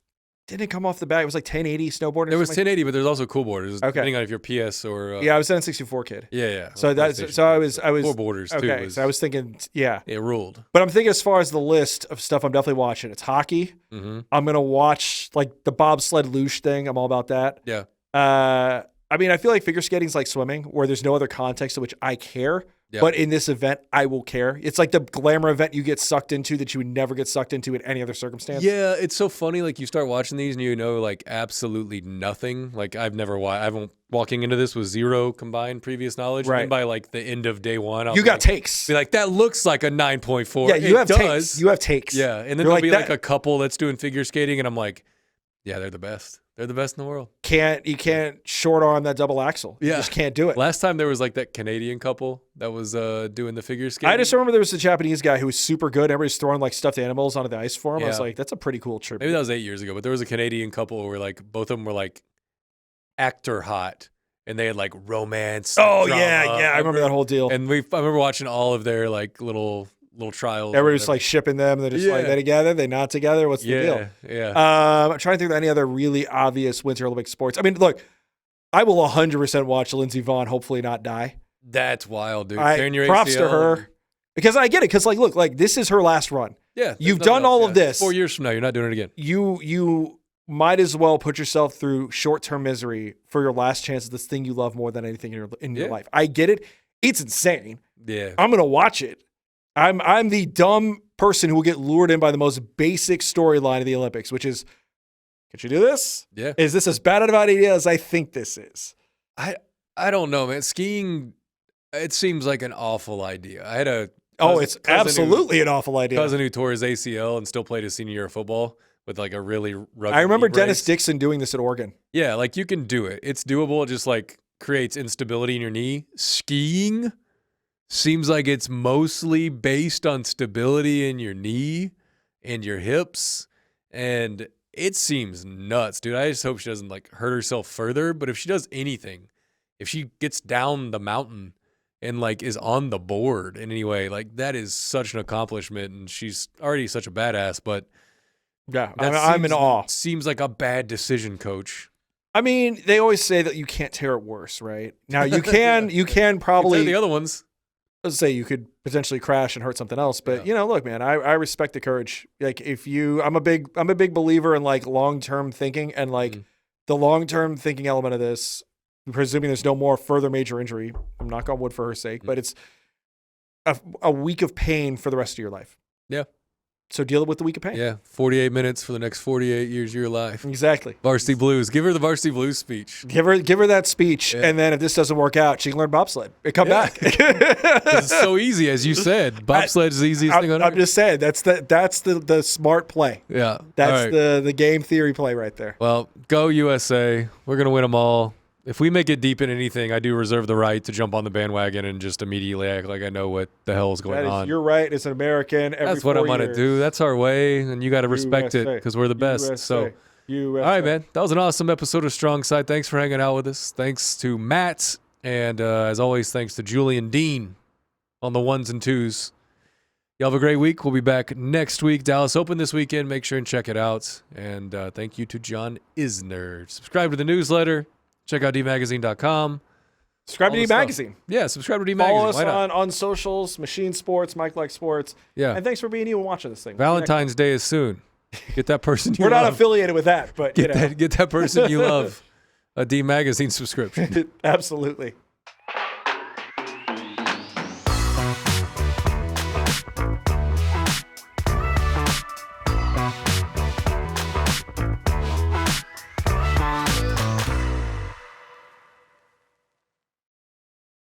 didn't it come off the bat? It was like 1080 snowboarding. There was 1080, but there's also cool boarders, depending on if you're PS or. Yeah, I was an N64 kid. Yeah. So I was four borders too. Okay, so I was thinking, yeah, it ruled. But I'm thinking as far as the list of stuff, I'm definitely watching. It's hockey. Mm-hmm. I'm gonna watch like the bobsled luge thing. I'm all about that. Yeah. I mean, I feel like figure skating's like swimming, where there's no other context to which I care. Yep. But in this event, I will care. It's like the glamour event you get sucked into that you would never get sucked into in any other circumstance. Yeah, it's so funny. Like you start watching these and you know like absolutely nothing. Like I've never watched. I've walking into this with zero combined previous knowledge. Right. And by like the end of day one, you got takes. Be like, that looks like a 9.4. Yeah, you have takes. You have takes. Yeah, and then there'll be like a couple that's doing figure skating, and I'm like, yeah, they're the best. They're the best in the world. You can't short arm that double axel. Yeah. You just can't do it. Last time there was like that Canadian couple that was doing the figure skating. I just remember there was a Japanese guy who was super good. Everybody's throwing like stuffed animals onto the ice for him. Yeah. I was like, that's a pretty cool tribute. Maybe that was 8 years ago, but there was a Canadian couple where like both of them were like actor hot, and they had like romance. Oh drama. yeah, I remember that whole deal. And I remember watching all of their like little trials. Everybody's like shipping them. They're just like, they together, they not together. What's the deal? Yeah. I'm trying to think of any other really obvious Winter Olympic sports. I mean, look, I will 100% watch Lindsey Vonn hopefully not die. That's wild, dude. Props to her. Because I get it. Because, like, look, like, this is her last run. Yeah. You've done all of this. 4 years from now, you're not doing it again. You might as well put yourself through short-term misery for your last chance at this thing you love more than anything in your life. I get it. It's insane. Yeah. I'm going to watch it. I'm the dumb person who will get lured in by the most basic storyline of the Olympics, which is, could you do this? Yeah. Is this as bad of an idea as I think this is? I don't know, man. Skiing, it seems like an awful idea. I had a it's absolutely an awful idea. Cousin who tore his ACL and still played his senior year of football with like a really rugged I remember knee Dennis brace. Dixon doing this at Oregon. Yeah, like you can do it. It's doable. It just like creates instability in your knee. Skiing seems like it's mostly based on stability in your knee and your hips, and it seems nuts, dude. I just hope she doesn't like hurt herself further, but if she does anything, if she gets down the mountain and like is on the board in any way, like that is such an accomplishment, and she's already such a badass, but yeah, I'm in awe. Seems like a bad decision, coach. I mean, they always say that you can't tear it worse, right? Now you can probably you the other ones. Let's say you could potentially crash and hurt something else, but you know, look, man, I respect the courage. Like I'm a big believer in like long-term thinking, and like the long-term thinking element of this, presuming there's no more further major injury, I'm knock on wood for her sake, but it's a week of pain for the rest of your life. Yeah. So deal with the week of pain. Yeah, 48 minutes for the next 48 years of your life. Exactly. Varsity Blues. Give her the Varsity Blues speech. Give her that speech, and then if this doesn't work out, she can learn bobsled. Come back. It's so easy, as you said. Bobsled is the easiest thing on earth. I'm just saying that's the smart play. Yeah, that's the game theory play right there. Well, go USA. We're gonna win them all. If we make it deep in anything, I do reserve the right to jump on the bandwagon and just immediately act like I know what the hell is going on. You're right. It's an American. That's what I'm going to do. That's our way, and you got to respect it because we're the best. USA. All right, man. That was an awesome episode of StrongSide. Thanks for hanging out with us. Thanks to Matt, and as always, thanks to Julian Dean on the ones and twos. Y'all have a great week. We'll be back next week. Dallas Open this weekend. Make sure and check it out. And thank you to John Isner. Subscribe to the newsletter. Check out dmagazine.com. Subscribe to D-Magazine. Yeah, subscribe to D-Magazine. Follow us on socials, Machine Sports, Mike Likes Sports. Yeah. And thanks for being you and watching this thing. Valentine's Day is soon. Get that person you We're love. not affiliated with that, but get that person you love a D-Magazine subscription. Absolutely.